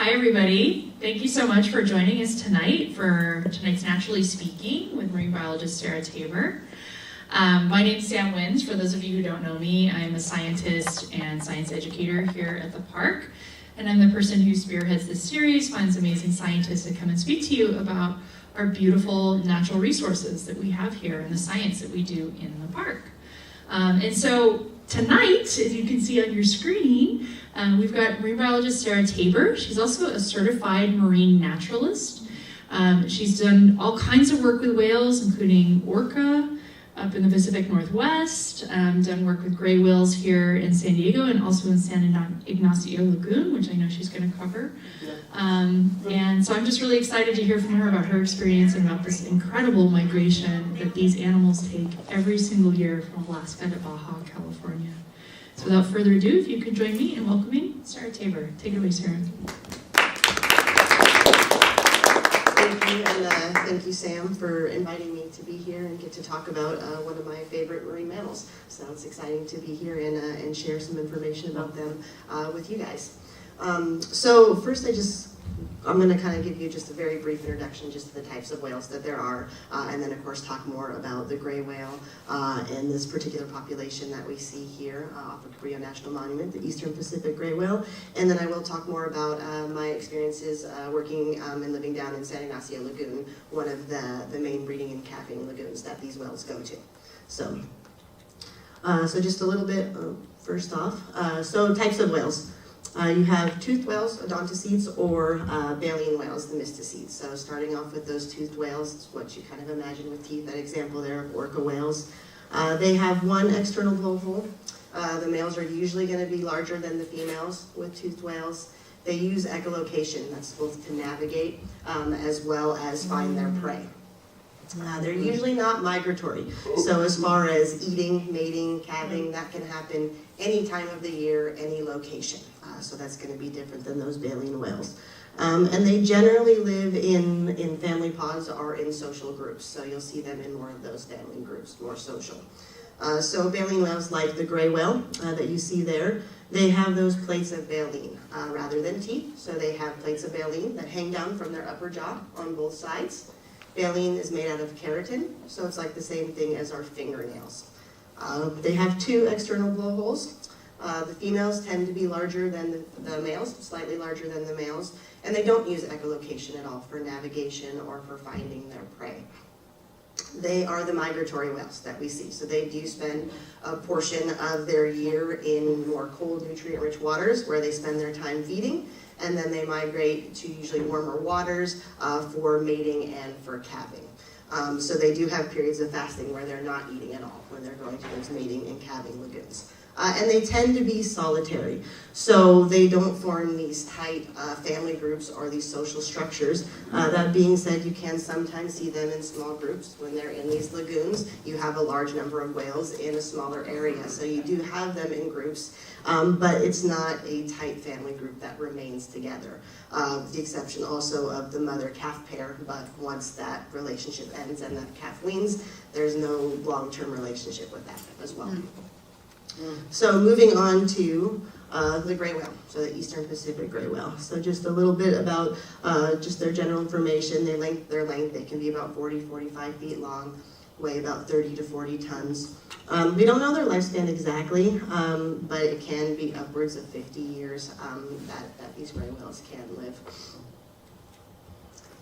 Hi everybody. Thank you so much for joining us tonight for tonight's Naturally Speaking with marine biologist Sarah Tabor. My name is Sam Wins. For those of you who don't know me, I'm a scientist and science educator here at the park. And I'm the person who spearheads this series, finds amazing scientists to come and speak to you about our beautiful natural resources that we have here and the science that we do in the park. And so tonight, as you can see on your screen, we've got marine biologist Sarah Tabor. She's also a certified marine naturalist. She's done all kinds of work with whales, including orca up in the Pacific Northwest, done work with gray whales here in San Diego and also in San Ignacio Lagoon, which I know she's going to cover. And so I'm just really excited to hear from her about her experience and about this incredible migration that these animals take every single year from Alaska to Baja California. So without further ado, if you could join me in welcoming Sarah Tabor. Take it away, Sarah. Thank you, and thank you, Sam, for inviting me to be here and get to talk about one of my favorite marine mammals. So it's exciting to be here and share some information about them with you guys. So first, I'm going to kind of give you just a very brief introduction just to the types of whales that there are, and then of course talk more about the gray whale and this particular population that we see here off of Cabrillo National Monument, the Eastern Pacific gray whale. And then I will talk more about my experiences working and living down in San Ignacio Lagoon, one of the main breeding and calving lagoons that these whales go to. So just a little bit first off. So types of whales. You have toothed whales, odontocetes, or baleen whales, the mysticetes. So starting off with those toothed whales, it's what you kind of imagine with teeth, that example there of orca whales. They have one external blowhole. The males are usually going to be larger than the females with toothed whales. They use echolocation, that's both to navigate as well as find their prey. They're usually not migratory, so as far as eating, mating, calving, that can happen any time of the year, any location. So that's going to be different than those baleen whales. And they generally live in family pods or in social groups, so you'll see them in more of those family groups, more social. So baleen whales, like the gray whale that you see there, they have those plates of baleen rather than teeth, so they have plates of baleen that hang down from their upper jaw on both sides. Baleen is made out of keratin, so it's like the same thing as our fingernails. They have two external blowholes. The females tend to be larger than the males, slightly larger than the males, and they don't use echolocation at all for navigation or for finding their prey. They are the migratory whales that we see, so they do spend a portion of their year in more cold, nutrient-rich waters where they spend their time feeding, and then they migrate to usually warmer waters for mating and for calving. So they do have periods of fasting where they're not eating at all when they're going to those mating and calving lagoons. And they tend to be solitary, so they don't form these tight family groups or these social structures. That being said, you can sometimes see them in small groups when they're in these lagoons. You have a large number of whales in a smaller area, so you do have them in groups, but it's not a tight family group that remains together. With the exception also of the mother-calf pair, but once that relationship ends and that calf weans, there's no long-term relationship with that as well. So moving on to the gray whale, so the Eastern Pacific gray whale. So just a little bit about just their general information. Their length, they can be about 45 feet long, weigh about 30 to 40 tons. We don't know their lifespan exactly, but it can be upwards of 50 years that these gray whales can live.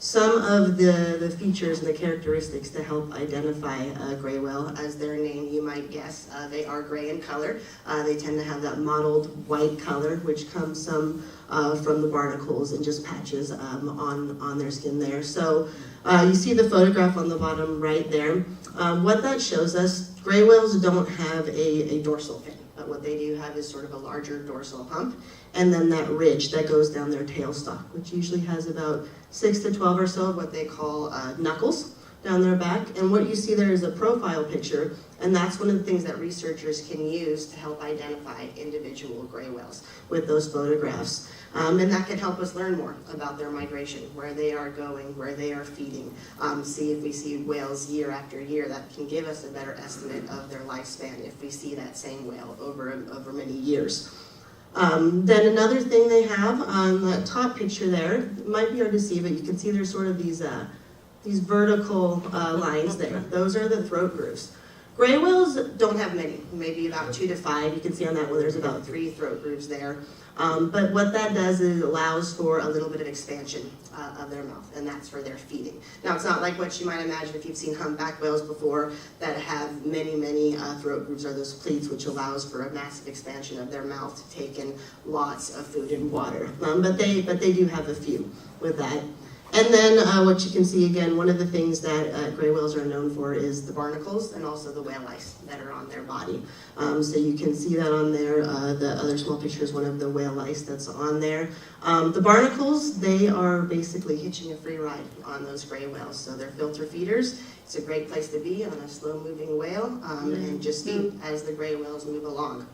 Some of the features and the characteristics to help identify a gray whale, as their name you might guess, they are gray in color. They tend to have that mottled white color, which comes some from the barnacles and just patches on their skin there. So you see the photograph on the bottom right there. What that shows us, gray whales don't have a dorsal fin, but what they do have is sort of a larger dorsal hump, and then that ridge that goes down their tail stalk, which usually has about 6 to 12 or so of what they call knuckles down their back. And what you see there is a profile picture, and that's one of the things that researchers can use to help identify individual gray whales with those photographs. And that can help us learn more about their migration, where they are going, where they are feeding. See if we see whales year after year, that can give us a better estimate of their lifespan if we see that same whale over many years. Then another thing they have on the top picture there, it might be hard to see, but you can see there's sort of these vertical lines there. Those are the throat grooves. Gray whales don't have many, maybe about 2 to 5. You can see on that one there's about 3 throat grooves there. But what that does is it allows for a little bit of expansion of their mouth, and that's for their feeding. Now, it's not like what you might imagine if you've seen humpback whales before that have many throat grooves or those pleats, which allows for a massive expansion of their mouth to take in lots of food and water. But they do have a few with that. And then what you can see again, one of the things that gray whales are known for is the barnacles and also the whale lice that are on their body. So you can see that on there. The other small picture is one of the whale lice that's on there. The barnacles, they are basically hitching a free ride on those gray whales. So they're filter feeders. It's a great place to be on a slow-moving whale and just eat as the gray whales move along.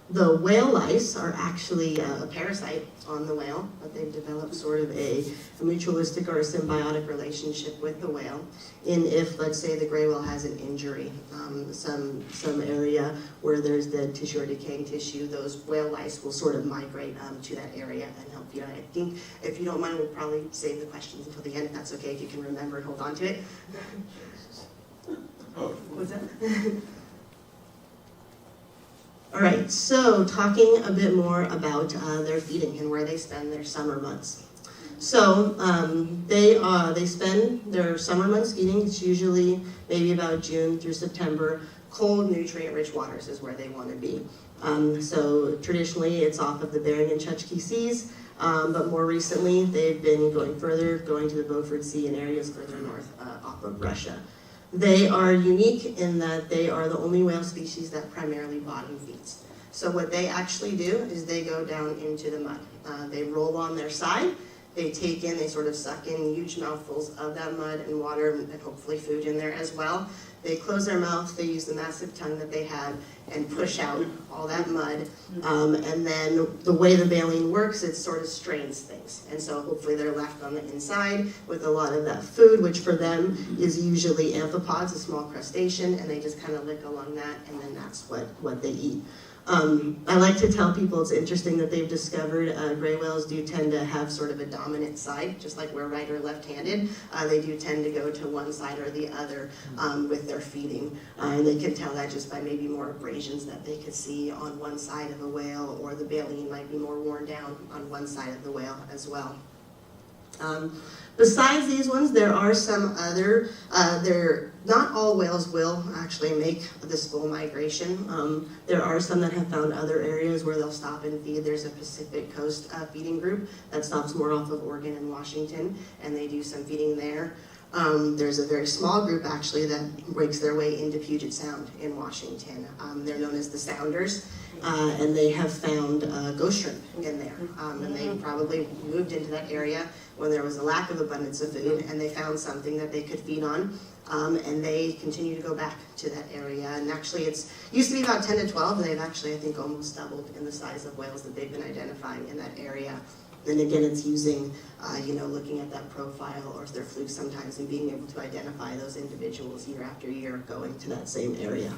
The whale lice are actually a parasite on the whale, but they've developed sort of a mutualistic or a symbiotic relationship with the whale. If, let's say, the gray whale has an injury, some area where there's dead tissue or decaying tissue, those whale lice will sort of migrate to that area and help feed on it. I think, if you don't mind, we'll probably save the questions until the end, if that's okay, if you can remember and hold on to it. What's that? All right, so talking a bit more about their feeding and where they spend their summer months. So they spend their summer months feeding. It's usually maybe about June through September. Cold, nutrient-rich waters is where they want to be. So traditionally, it's off of the Bering and Chukchi Seas, but more recently, they've been going further, going to the Beaufort Sea and areas further north off of Russia. They are unique in that they are the only whale species that primarily bottom feeds. So what they actually do is they go down into the mud. They roll on their side, they sort of suck in huge mouthfuls of that mud and water and hopefully food in there as well. They close their mouth, they use the massive tongue that they have and push out all that mud. And then the way the baleen works, it sort of strains things. And so hopefully they're left on the inside with a lot of that food, which for them is usually amphipods, a small crustacean, and they just kind of lick along that, and then that's what they eat. I like to tell people it's interesting that they've discovered gray whales do tend to have sort of a dominant side, just like we're right or left-handed. They do tend to go to one side or the other with their feeding. And they can tell that just by maybe more abrasions that they could see on one side of a whale, or the baleen might be more worn down on one side of the whale as well. Besides these ones, there are some other, not all whales will actually make this full migration. There are some that have found other areas where they'll stop and feed. There's a Pacific Coast feeding group that stops more off of Oregon and Washington, and they do some feeding there. There's a very small group actually that breaks their way into Puget Sound in Washington. They're known as the Sounders. And they have found ghost shrimp in there. And they probably moved into that area when there was a lack of abundance of food, and they found something that they could feed on. And they continue to go back to that area. And actually it used to be about 10 to 12, and they've actually, I think, almost doubled in the size of whales that they've been identifying in that area. And again, it's using, looking at that profile or their fluke sometimes and being able to identify those individuals year after year going to that same area.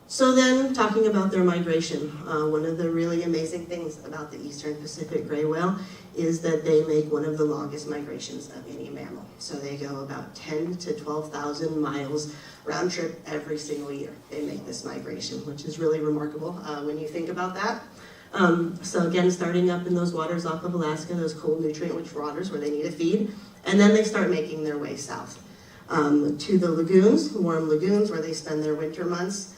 So then, talking about their migration, one of the really amazing things about the Eastern Pacific gray whale is that they make one of the longest migrations of any mammal. So they go about 10 to 12,000 miles round trip every single year. They make this migration, which is really remarkable when you think about that. So again, starting up in those waters off of Alaska, those cold nutrient-rich waters where they need a feed, and then they start making their way south to the lagoons, warm lagoons, where they spend their winter months.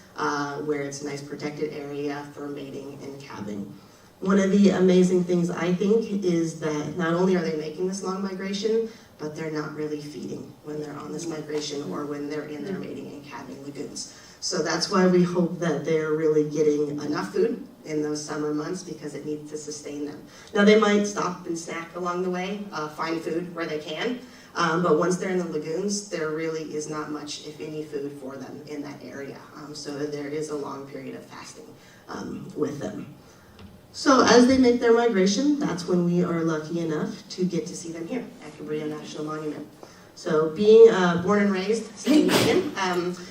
Where it's a nice protected area for mating and calving. One of the amazing things I think is that not only are they making this long migration, but they're not really feeding when they're on this migration or when they're in their mating and calving lagoons. So that's why we hope that they're really getting enough food in those summer months because it needs to sustain them. Now they might stop and snack along the way, find food where they can, but once they're in the lagoons, there really is not much, if any, food for them in that area. So there is a long period of fasting with them. So as they make their migration, that's when we are lucky enough to get to see them here at Cabrillo National Monument. So being born and raised St. Megan,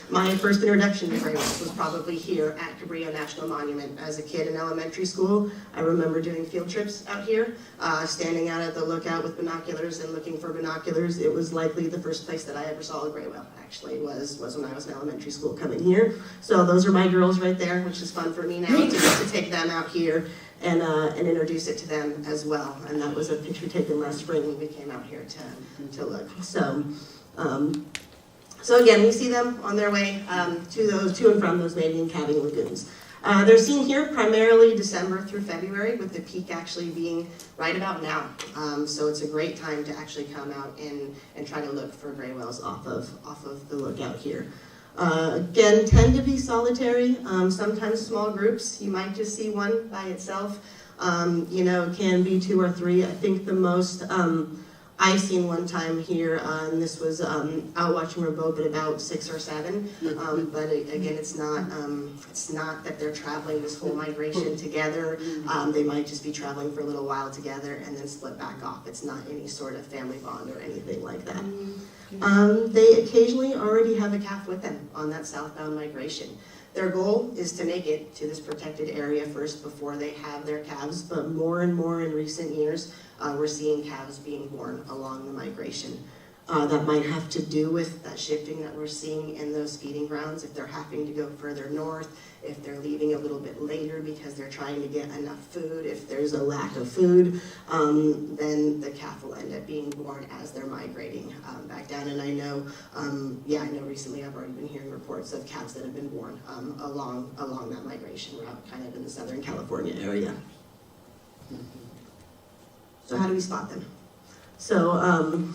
my first introduction to gray whales was probably here at Cabrillo National Monument. As a kid in elementary school, I remember doing field trips out here, standing out at the lookout with binoculars and looking for binoculars. It was likely the first place that I ever saw a gray whale, actually, was when I was in elementary school coming here. So those are my girls right there, which is fun for me now to get to take them out here and introduce it to them as well. And that was a picture taken last spring when we came out here to look. So again, we see them on their way to and from those mating and calving lagoons. They're seen here primarily December through February, with the peak actually being right about now. So it's a great time to actually come out and try to look for gray whales off of the lookout here. Again, tend to be solitary, sometimes small groups. You might just see one by itself. Can be 2 or 3. I think the most I've seen one time here, and this was out watching a boat, but about 6 or 7. But again, it's not that they're traveling this whole migration together. They might just be traveling for a little while together and then split back off. It's not any sort of family bond or anything like that. They occasionally already have a calf with them on that southbound migration. Their goal is to make it to this protected area first before they have their calves, but more and more in recent years, we're seeing calves being born along the migration. That might have to do with that shifting that we're seeing in those feeding grounds. If they're having to go further north, if they're leaving a little bit later because they're trying to get enough food, if there's a lack of food, then the calf will end up being born as they're migrating back down. And I know recently I've already been hearing reports of calves that have been born along that migration route, kind of in the Southern California area. So how do we spot them? So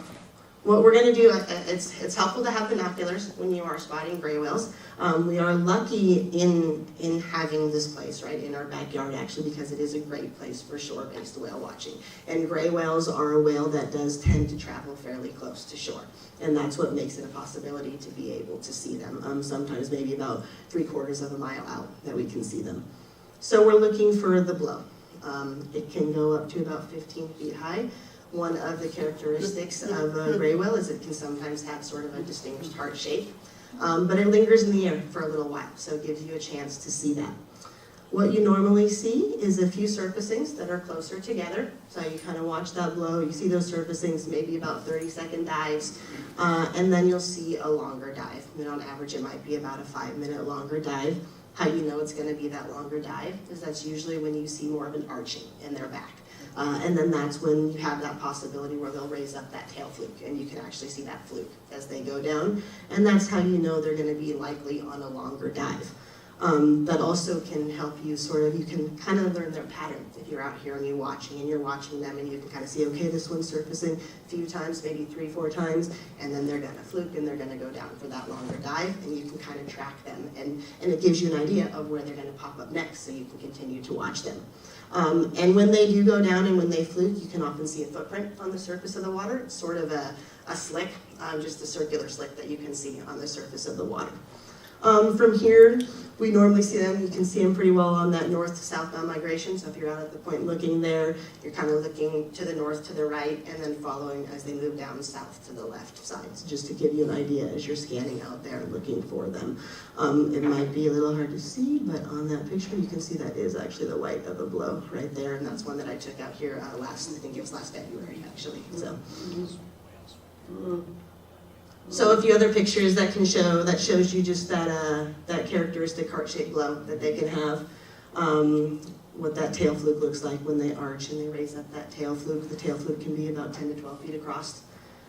what we're going to do, it's helpful to have binoculars when you are spotting gray whales. We are lucky in having this place right in our backyard, actually, because it is a great place for shore-based whale watching. And gray whales are a whale that does tend to travel fairly close to shore. And that's what makes it a possibility to be able to see them. Sometimes maybe about 3/4 of a mile out that we can see them. So we're looking for the blow. It can go up to about 15 feet high. One of the characteristics of a gray whale is it can sometimes have sort of a distinguished heart shape, but it lingers in the air for a little while, so it gives you a chance to see that. What you normally see is a few surfacings that are closer together, so you kind of watch that blow, you see those surfacings, maybe about 30-second dives, and then you'll see a longer dive. And on average, it might be about a 5-minute longer dive. How you know it's going to be that longer dive is that's usually when you see more of an arching in their back. And then that's when you have that possibility where they'll raise up that tail fluke, and you can actually see that fluke as they go down. And that's how you know they're going to be likely on a longer dive. That also can help you you can kind of learn their pattern if you're out here and you're watching them, and you can kind of see, okay, this one's surfacing a few times, maybe 3-4 times, and then they're going to fluke and they're going to go down for that longer dive, and you can kind of track them, and it gives you an idea of where they're going to pop up next, so you can continue to watch them. And when they do go down and when they fluke, you can often see a footprint on the surface of the water. It's sort of a slick, just a circular slick that you can see on the surface of the water. From here, we normally see them, you can see them pretty well on that north to southbound migration. So if you're out at the point looking there, you're kind of looking to the north, to the right, and then following as they move down south to the left side. So just to give you an idea as you're scanning out there looking for them. It might be a little hard to see, but on that picture you can see that is actually the white of a blow right there, and that's one that I took out here I think it was last February actually. So a few other pictures that shows you just that characteristic heart-shaped blow that they can have. What that tail fluke looks like when they arch and they raise up that tail fluke. The tail fluke can be about 10 to 12 feet across.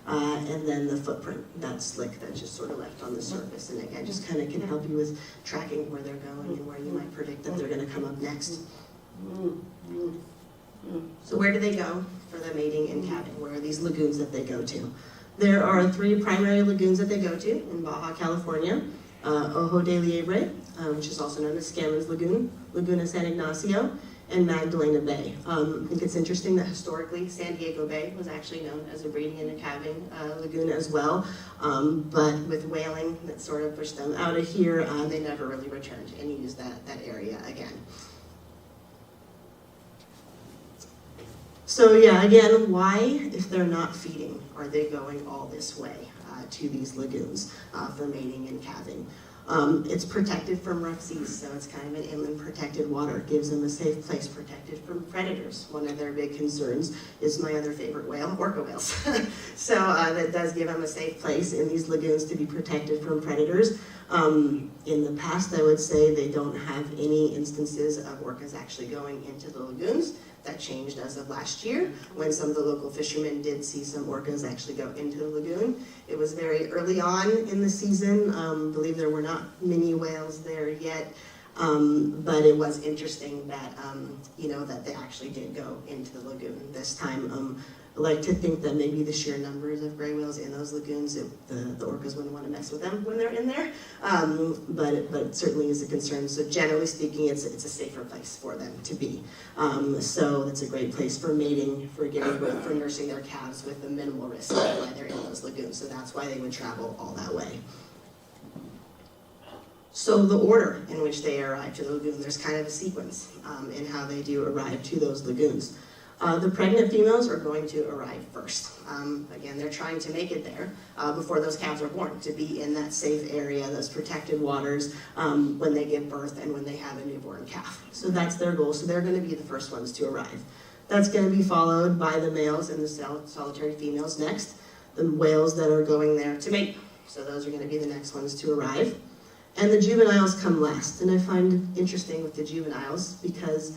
And then the footprint, that slick that's just sort of left on the surface. And again, just kind of can help you with tracking where they're going and where you might predict that they're going to come up next. So where do they go for the mating and calving? Where are these lagoons that they go to? There are 3 primary lagoons that they go to in Baja California. Ojo de Liebre, which is also known as Scammons Lagoon, Laguna San Ignacio, and Magdalena Bay. I think it's interesting that historically San Diego Bay was actually known as a breeding and a calving lagoon as well, but with whaling that sort of pushed them out of here, they never really returned and used that area again. So yeah, again, why, if they're not feeding, are they going all this way to these lagoons for mating and calving? It's protected from rough seas, so it's kind of an inland protected water. It gives them a safe place, protected from predators. One of their big concerns is my other favorite whale, orca whales. So that does give them a safe place in these lagoons to be protected from predators. In the past, I would say they don't have any instances of orcas actually going into the lagoons. That changed as of last year, when some of the local fishermen did see some orcas actually go into the lagoon. It was very early on in the season. I believe there were not many whales there yet, but it was interesting that, that they actually did go into the lagoon this time. I like to think that maybe the sheer numbers of gray whales in those lagoons, the orcas wouldn't want to mess with them when they're in there, but it certainly is a concern. So generally speaking, it's a safer place for them to be. So it's a great place for mating, for getting growth, for nursing their calves with a minimal risk while they're in those lagoons. So that's why they would travel all that way. So the order in which they arrive to the lagoon, there's kind of a sequence in how they do arrive to those lagoons. The pregnant females are going to arrive first. Again, they're trying to make it there before those calves are born, to be in that safe area, those protected waters, when they give birth and when they have a newborn calf. So that's their goal, so they're going to be the first ones to arrive. That's going to be followed by the males and the solitary females next, the whales that are going there to mate. So those are going to be the next ones to arrive. And the juveniles come last, and I find it interesting with the juveniles because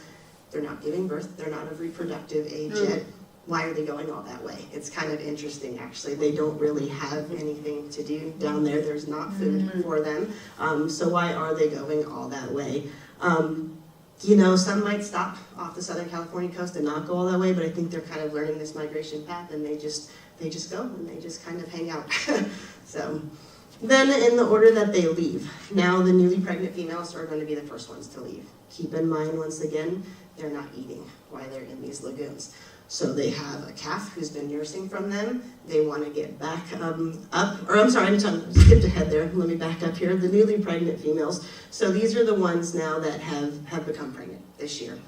they're not giving birth, they're not of reproductive age yet. Why are they going all that way? It's kind of interesting, actually. They don't really have anything to do down there. There's not food for them. So why are they going all that way? Some might stop off the Southern California coast and not go all that way, but I think they're kind of learning this migration path, and they just go and they just kind of hang out. So then in the order that they leave, now the newly pregnant females are going to be the first ones to leave. Keep in mind, once again, they're not eating while they're in these lagoons. So they have a calf who's been nursing from them. They want to get back I skipped ahead there. Let me back up here. The newly pregnant females. So these are the ones now that have become pregnant this year.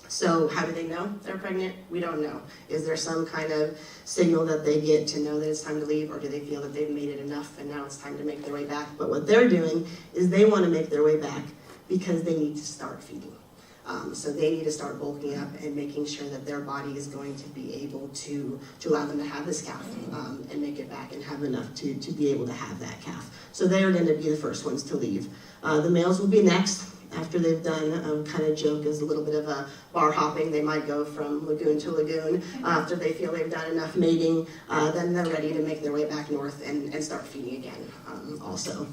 So how do they know they're pregnant? We don't know. Is there some kind of signal that they get to know that it's time to leave, or do they feel that they've made it enough and now it's time to make their way back? But what they're doing is they want to make their way back because they need to start feeding. So they need to start bulking up and making sure that their body is going to be able to allow them to have this calf and make it back and have enough to be able to have that calf. So they are going to be the first ones to leave. The males will be next. After they've done, kind of joke as a little bit of a bar hopping, they might go from lagoon to lagoon. After they feel they've done enough mating, then they're ready to make their way back north and start feeding again also.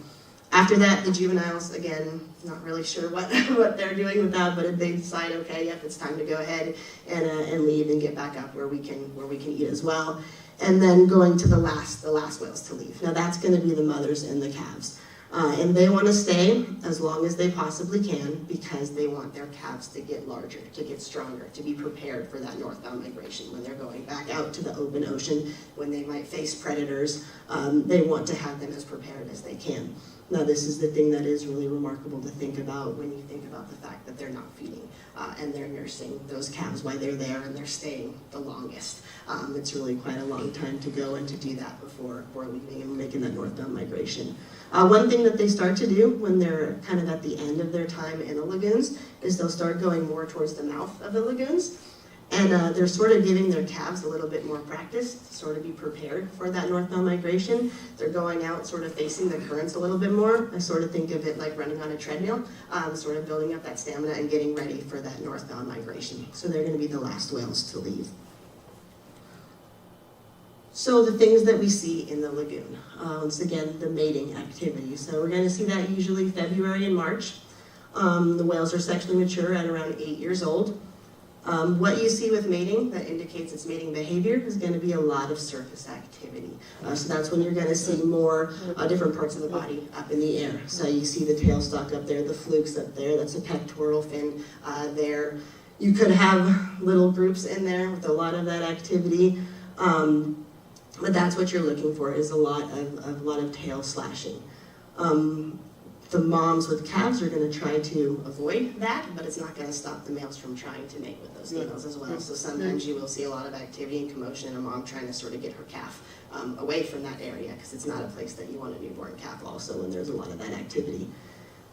After that, the juveniles, again, not really sure what they're doing with that, but if they decide, okay, yep, it's time to go ahead and leave and get back up where we can eat as well. And then going to the last whales to leave. Now that's going to be the mothers and the calves. And they want to stay as long as they possibly can because they want their calves to get larger, to get stronger, to be prepared for that northbound migration when they're going back out to the open ocean, when they might face predators. They want to have them as prepared as they can. Now this is the thing that is really remarkable to think about when you think about the fact that they're not feeding and they're nursing those calves while they're there and they're staying the longest. It's really quite a long time to go and to do that before leaving and making that northbound migration. One thing that they start to do when they're kind of at the end of their time in the lagoons is they'll start going more towards the mouth of the lagoons. And they're sort of giving their calves a little bit more practice to sort of be prepared for that northbound migration. They're going out sort of facing the currents a little bit more. I sort of think of it like running on a treadmill, sort of building up that stamina and getting ready for that northbound migration. So they're going to be the last whales to leave. So the things that we see in the lagoon, once again, the mating activity. So we're going to see that usually February and March. The whales are sexually mature at around 8 years old. What you see with mating that indicates its mating behavior is going to be a lot of surface activity. So that's when you're going to see more different parts of the body up in the air. So you see the tailstock up there, the flukes up there, that's a pectoral fin there. You could have little groups in there with a lot of that activity. But that's what you're looking for, is a lot of tail slashing. The moms with calves are going to try to avoid that, but it's not going to stop the males from trying to mate with those females as well. So sometimes you will see a lot of activity and commotion and a mom trying to sort of get her calf away from that area, because it's not a place that you want a newborn calf also when there's a lot of that activity.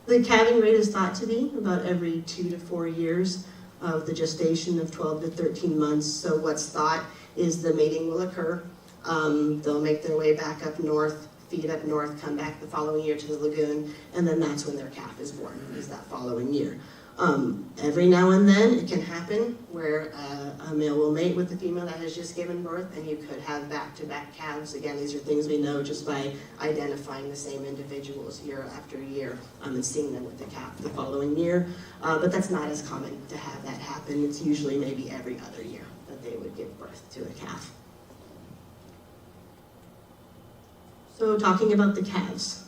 The calving rate is thought to be about every 2 to 4 years of the gestation of 12 to 13 months. So what's thought is the mating will occur. They'll make their way back up north, feed up north, come back the following year to the lagoon, and then that's when their calf is born, is that following year. Every now and then it can happen where a male will mate with the female that has just given birth, and you could have back-to-back calves. Again, these are things we know just by identifying the same individuals year after year and seeing them with the calf the following year. But that's not as common to have that happen. It's usually maybe every other year that they would give birth to a calf. So talking about the calves.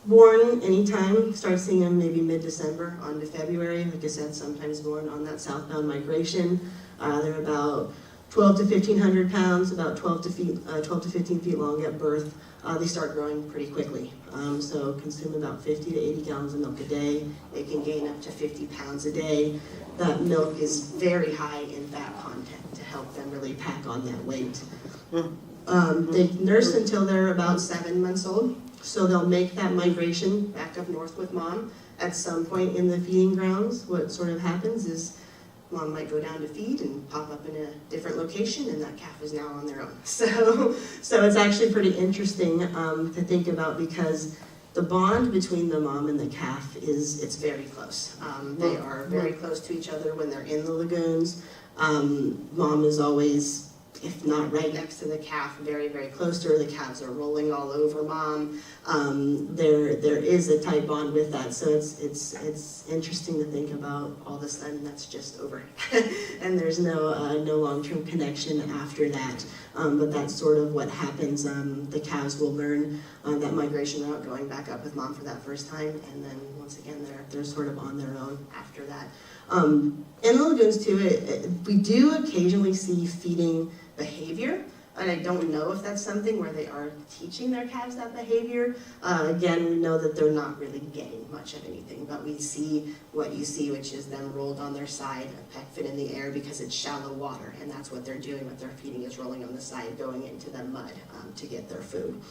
Born anytime, start seeing them maybe mid-December on to February. Like I said, sometimes born on that southbound migration. They're about 12 to 1,500 pounds, about 12 to 15 feet long at birth. They start growing pretty quickly. So consume about 50 to 80 gallons of milk a day. They can gain up to 50 pounds a day. That milk is very high in fat content to help them really pack on that weight. They nurse until they're about 7 months old. So they'll make that migration back up north with mom. At some point in the feeding grounds, what sort of happens is mom might go down to feed and pop up in a different location, and that calf is now on their own. So it's actually pretty interesting to think about, because the bond between the mom and the calf it's very close. They are very close to each other when they're in the lagoons. Mom is always, if not right next to the calf, very, very close to her. The calves are rolling all over mom. There is a tight bond with that. So it's interesting to think about all of a sudden that's just over. And there's no long-term connection after that. But that's sort of what happens. The calves will learn that migration route going back up with mom for that first time. And then once again, they're sort of on their own after that. In the lagoons too, we do occasionally see feeding behavior, and I don't know if that's something where they are teaching their calves that behavior. Again, we know that they're not really getting much of anything, but we see what you see, which is them rolled on their side, a peck fit in the air, because it's shallow water, and that's what they're doing with their feeding, is rolling on the side, going into the mud to get their food.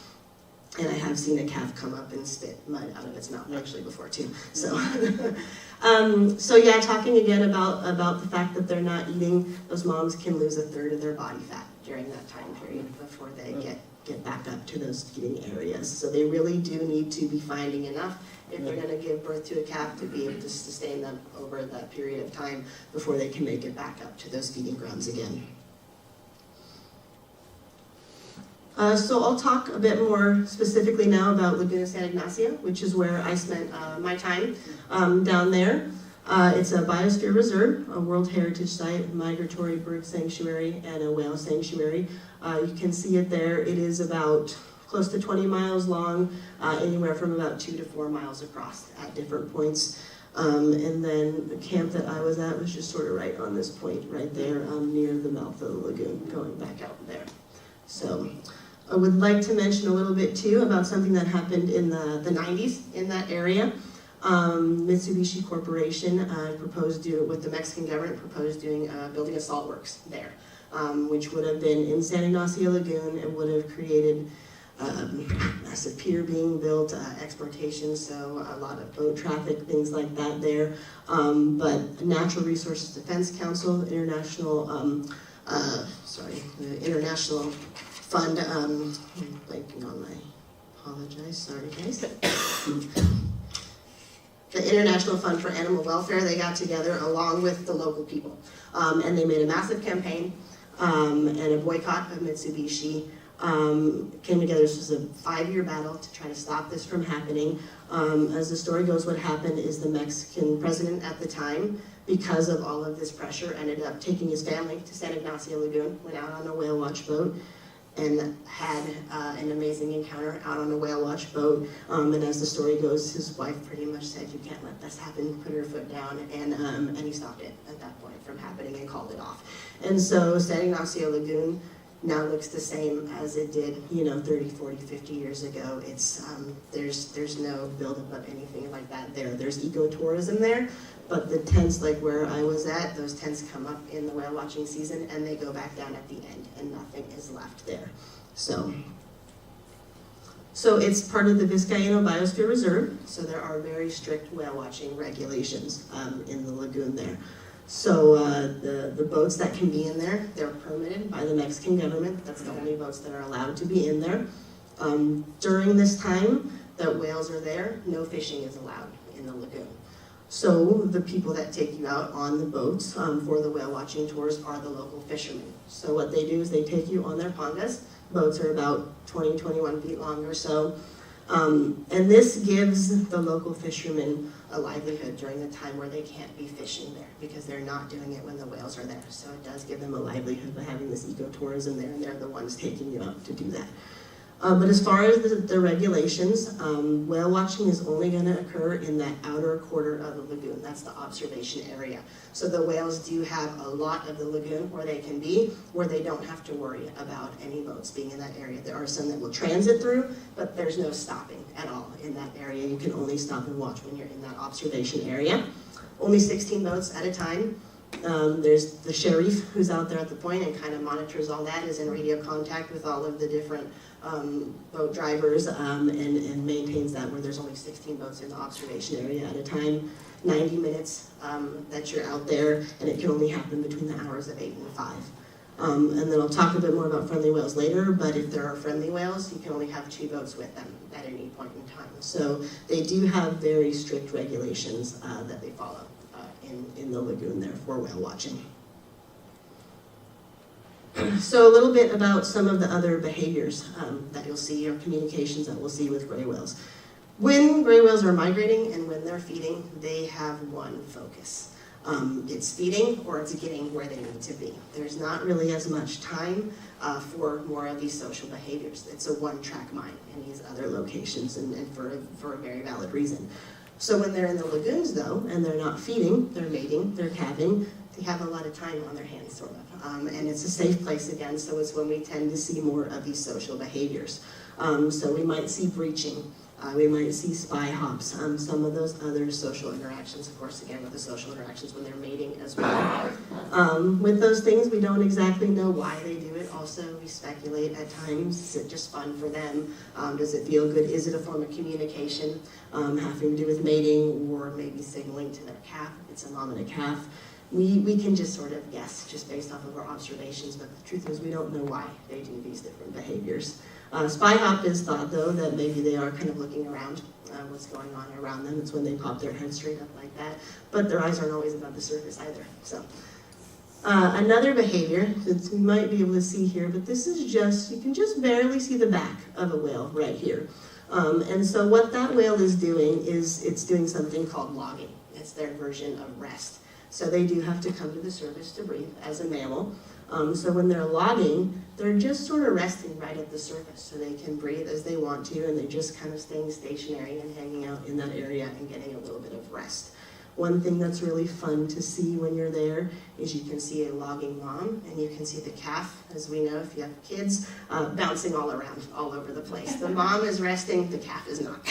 And I have seen a calf come up and spit mud out of its mouth actually before too. So, so yeah, talking again about the fact that they're not eating, those moms can lose 1/3 of their body fat during that time period before they get back up to those feeding areas. So they really do need to be finding enough if they're going to give birth to a calf to be able to sustain them over that period of time before they can make it back up to those feeding grounds again. So I'll talk a bit more specifically now about Laguna San Ignacio, which is where I spent my time down there. It's a biosphere reserve, a World Heritage Site, a migratory bird sanctuary, and a whale sanctuary. You can see it there. It is about close to 20 miles long, anywhere from about 2 to 4 miles across at different points. And then the camp that I was at was just sort of right on this point, right there, near the mouth of the lagoon, going back out there. So I would like to mention a little bit too about something that happened in the 90s in that area. Mitsubishi Corporation proposed with the Mexican government proposed building a salt works there, which would have been in San Ignacio Lagoon. It would have created massive pier being built, exportation, so a lot of boat traffic, things like that there. But Natural Resources Defense Council, the International Fund, I'm blanking on my, apologize, sorry guys. The International Fund for Animal Welfare, they got together along with the local people. And they made a massive campaign and a boycott of Mitsubishi. Came together. This was a 5-year battle to try to stop this from happening. As the story goes, what happened is the Mexican president at the time, because of all of this pressure, ended up taking his family to San Ignacio Lagoon, went out on a whale watch boat, and had an amazing encounter out on a whale watch boat. And as the story goes, his wife pretty much said, "You can't let this happen," put her foot down, and he stopped it at that point from happening and called it off. And so San Ignacio Lagoon now looks the same as it did, 30, 40, 50 years ago. It's, there's no buildup of anything like that there. There's ecotourism there, but the tents, like where I was at, those tents come up in the whale watching season and they go back down at the end and nothing is left there. So it's part of the Vizcaíno Biosphere Reserve, so there are very strict whale watching regulations in the lagoon there. So the boats that can be in there, they're permitted by the Mexican government. That's the only boats that are allowed to be in there. During this time that whales are there, no fishing is allowed in the lagoon. So the people that take you out on the boats for the whale watching tours are the local fishermen. So what they do is they take you on their pangas. Boats are about 20, 21 feet long or so. And this gives the local fishermen a livelihood during the time where they can't be fishing there because they're not doing it when the whales are there. So it does give them a livelihood by having this ecotourism there, and they're the ones taking you out to do that. But as far as the regulations, whale watching is only going to occur in that outer quarter of the lagoon. That's the observation area. So the whales do have a lot of the lagoon where they can be, where they don't have to worry about any boats being in that area. There are some that will transit through, but there's no stopping at all in that area. You can only stop and watch when you're in that observation area. Only 16 boats at a time. There's the sheriff who's out there at the point and kind of monitors all that, is in radio contact with all of the different boat drivers and maintains that, where there's only 16 boats in the observation area at a time. 90 minutes that you're out there, and it can only happen between the hours of 8 and 5. And then I'll talk a bit more about friendly whales later, but if there are friendly whales, you can only have 2 boats with them at any point in time. So they do have very strict regulations that they follow in the lagoon there for whale watching. So a little bit about some of the other behaviors that you'll see, or communications that we'll see with gray whales. When gray whales are migrating and when they're feeding, they have one focus. It's feeding or it's getting where they need to be. There's not really as much time for more of these social behaviors. It's a one-track mind in these other locations, and for a very valid reason. So when they're in the lagoons, though, and they're not feeding, they're mating, they're calving, they have a lot of time on their hands, sort of. And it's a safe place again, so it's when we tend to see more of these social behaviors. So we might see breaching, we might see spy hops, some of those other social interactions, of course, again, with the social interactions when they're mating as well. With those things, we don't exactly know why they do it. Also, we speculate at times, is it just fun for them? Does it feel good? Is it a form of communication having to do with mating, or maybe signaling to their calf? It's a mom and a calf. We can just sort of guess just based off of our observations, but the truth is we don't know why they do these different behaviors. Spy hop is thought, though, that maybe they are kind of looking around what's going on around them. It's when they pop their head straight up like that, but their eyes aren't always above the surface either. So another behavior that we might be able to see here, but this is just, you can just barely see the back of a whale right here. And so what that whale is doing is it's doing something called logging. It's their version of rest. So they do have to come to the surface to breathe as a mammal. So when they're logging, they're just sort of resting right at the surface so they can breathe as they want to, and they're just kind of staying stationary and hanging out in that area and getting a little bit of rest. One thing that's really fun to see when you're there is you can see a logging mom, and you can see the calf, as we know if you have kids, bouncing all around, all over the place. The mom is resting, the calf is not.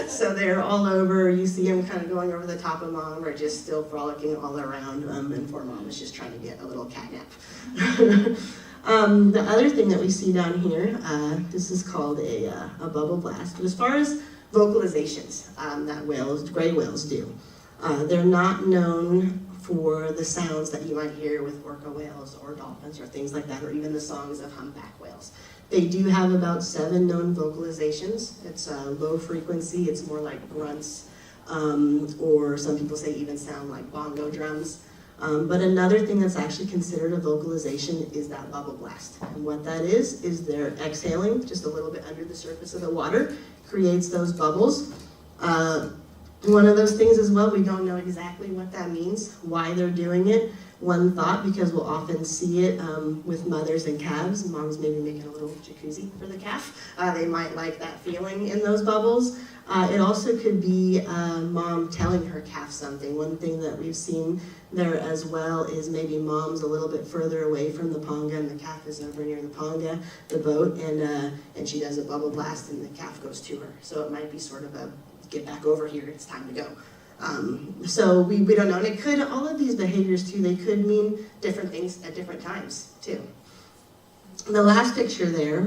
So they're all over. You see them kind of going over the top of mom, or just still frolicking all around, and poor mom is just trying to get a little cat nap. The other thing that we see down here, this is called a bubble blast. But as far as vocalizations that gray whales do, they're not known for the sounds that you might hear with orca whales or dolphins or things like that, or even the songs of humpback whales. They do have about 7 known vocalizations. It's low frequency, it's more like grunts, or some people say even sound like bongo drums. But another thing that's actually considered a vocalization is that bubble blast. And what that is they're exhaling just a little bit under the surface of the water, creates those bubbles. One of those things as well, we don't know exactly what that means, why they're doing it, one thought, because we'll often see it with mothers and calves. Moms maybe making a little jacuzzi for the calf. They might like that feeling in those bubbles. It also could be mom telling her calf something. One thing that we've seen there as well is maybe mom's a little bit further away from the ponga and the calf is over near the ponga, the boat, and she does a bubble blast and the calf goes to her. So it might be sort of a, get back over here, it's time to go. So we don't know, and it could, all of these behaviors too, they could mean different things at different times too. The last picture there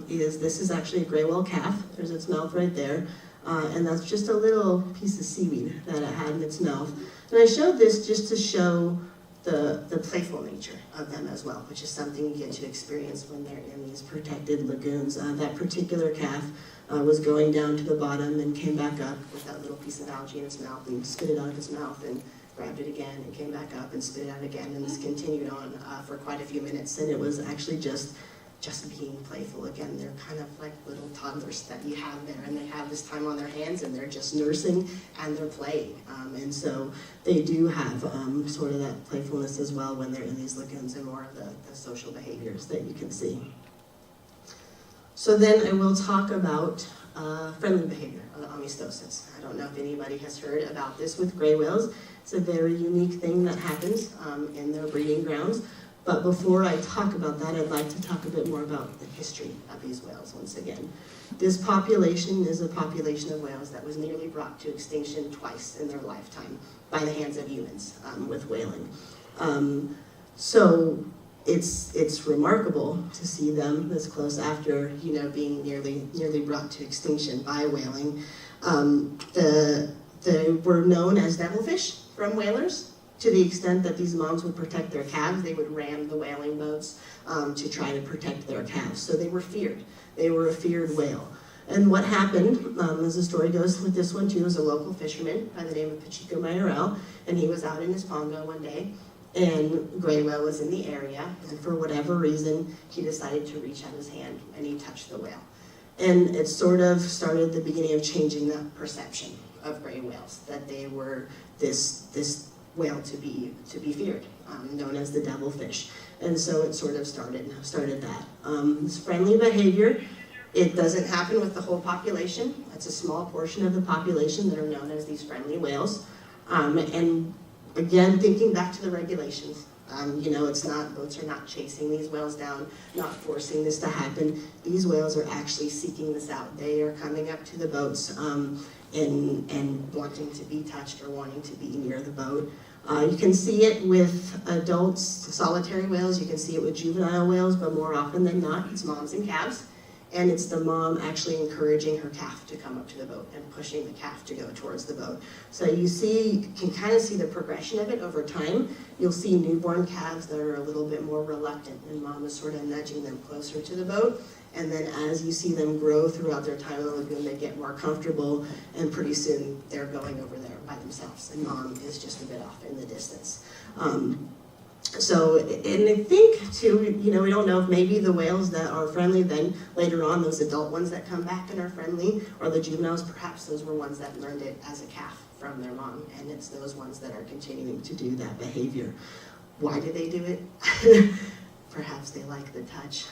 this is actually a gray whale calf. There's its mouth right there, and that's just a little piece of seaweed that it had in its mouth. And I showed this just to show the playful nature of them as well, which is something you get to experience when they're in these protected lagoons. That particular calf was going down to the bottom and came back up with that little piece of algae in its mouth and spit it out of its mouth and grabbed it again and came back up and spit it out again, and this continued on for quite a few minutes, and it was actually just being playful. Again, they're kind of like little toddlers that you have there, and they have this time on their hands and they're just nursing and they're playing, and so they do have sort of that playfulness as well when they're in these lagoons, and more of the social behaviors that you can see. So then I will talk about friendly behavior, amistosis. I don't know if anybody has heard about this with gray whales. It's a very unique thing that happens in their breeding grounds. But before I talk about that, I'd like to talk a bit more about the history of these whales once again. This population is a population of whales that was nearly brought to extinction twice in their lifetime by the hands of humans with whaling. So it's remarkable to see them this close after being nearly brought to extinction by whaling. They were known as devilfish from whalers, to the extent that these moms would protect their calves. They would ram the whaling boats to try to protect their calves. So they were feared. They were a feared whale. And what happened, as the story goes with this one too, was a local fisherman by the name of Pacheco Mayorel, and he was out in his pongo one day, and gray whale was in the area, and for whatever reason, he decided to reach out his hand and he touched the whale. And it sort of started the beginning of changing the perception of gray whales, that they were this whale to be feared, known as the devilfish. And so it sort of started that. This friendly behavior, it doesn't happen with the whole population. It's a small portion of the population that are known as these friendly whales. And again, thinking back to the regulations, boats are not chasing these whales down, not forcing this to happen. These whales are actually seeking this out. They are coming up to the boats and wanting to be touched or wanting to be near the boat. You can see it with adults, solitary whales. You can see it with juvenile whales, but more often than not, it's moms and calves. And it's the mom actually encouraging her calf to come up to the boat and pushing the calf to go towards the boat. So you can kind of see the progression of it over time. You'll see newborn calves that are a little bit more reluctant, and mom is sort of nudging them closer to the boat. And then as you see them grow throughout their time in the lagoon, they get more comfortable, and pretty soon they're going over there by themselves, and mom is just a bit off in the distance. So, and I think too, we don't know if maybe the whales that are friendly, then later on those adult ones that come back and are friendly, or the juveniles, perhaps those were ones that learned it as a calf from their mom, and it's those ones that are continuing to do that behavior. Why do they do it? Perhaps they like the touch,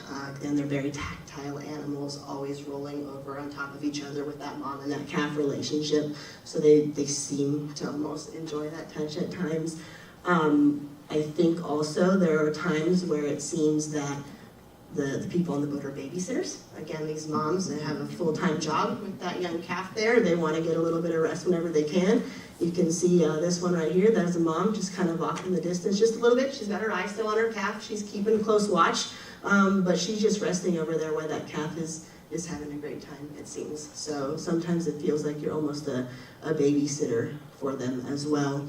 and they're very tactile animals, always rolling over on top of each other with that mom and that calf relationship, so they seem to almost enjoy that touch at times. I think also there are times where it seems that the people on the boat are babysitters. Again, these moms that have a full-time job with that young calf there, they want to get a little bit of rest whenever they can. You can see this one right here, that is a mom just kind of off in the distance just a little bit. She's got her eye still on her calf. She's keeping close watch, but she's just resting over there while that calf is having a great time, it seems. So sometimes it feels like you're almost a babysitter for them as well.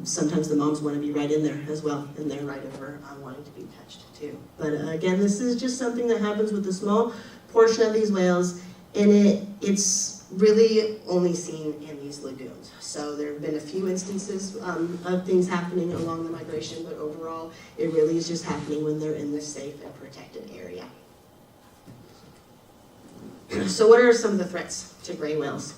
Sometimes the moms want to be right in there as well, and they're right over wanting to be touched too. But again, this is just something that happens with a small portion of these whales, and it's really only seen in these lagoons. So there have been a few instances of things happening along the migration, but overall, it really is just happening when they're in this safe and protected area. So what are some of the threats to gray whales?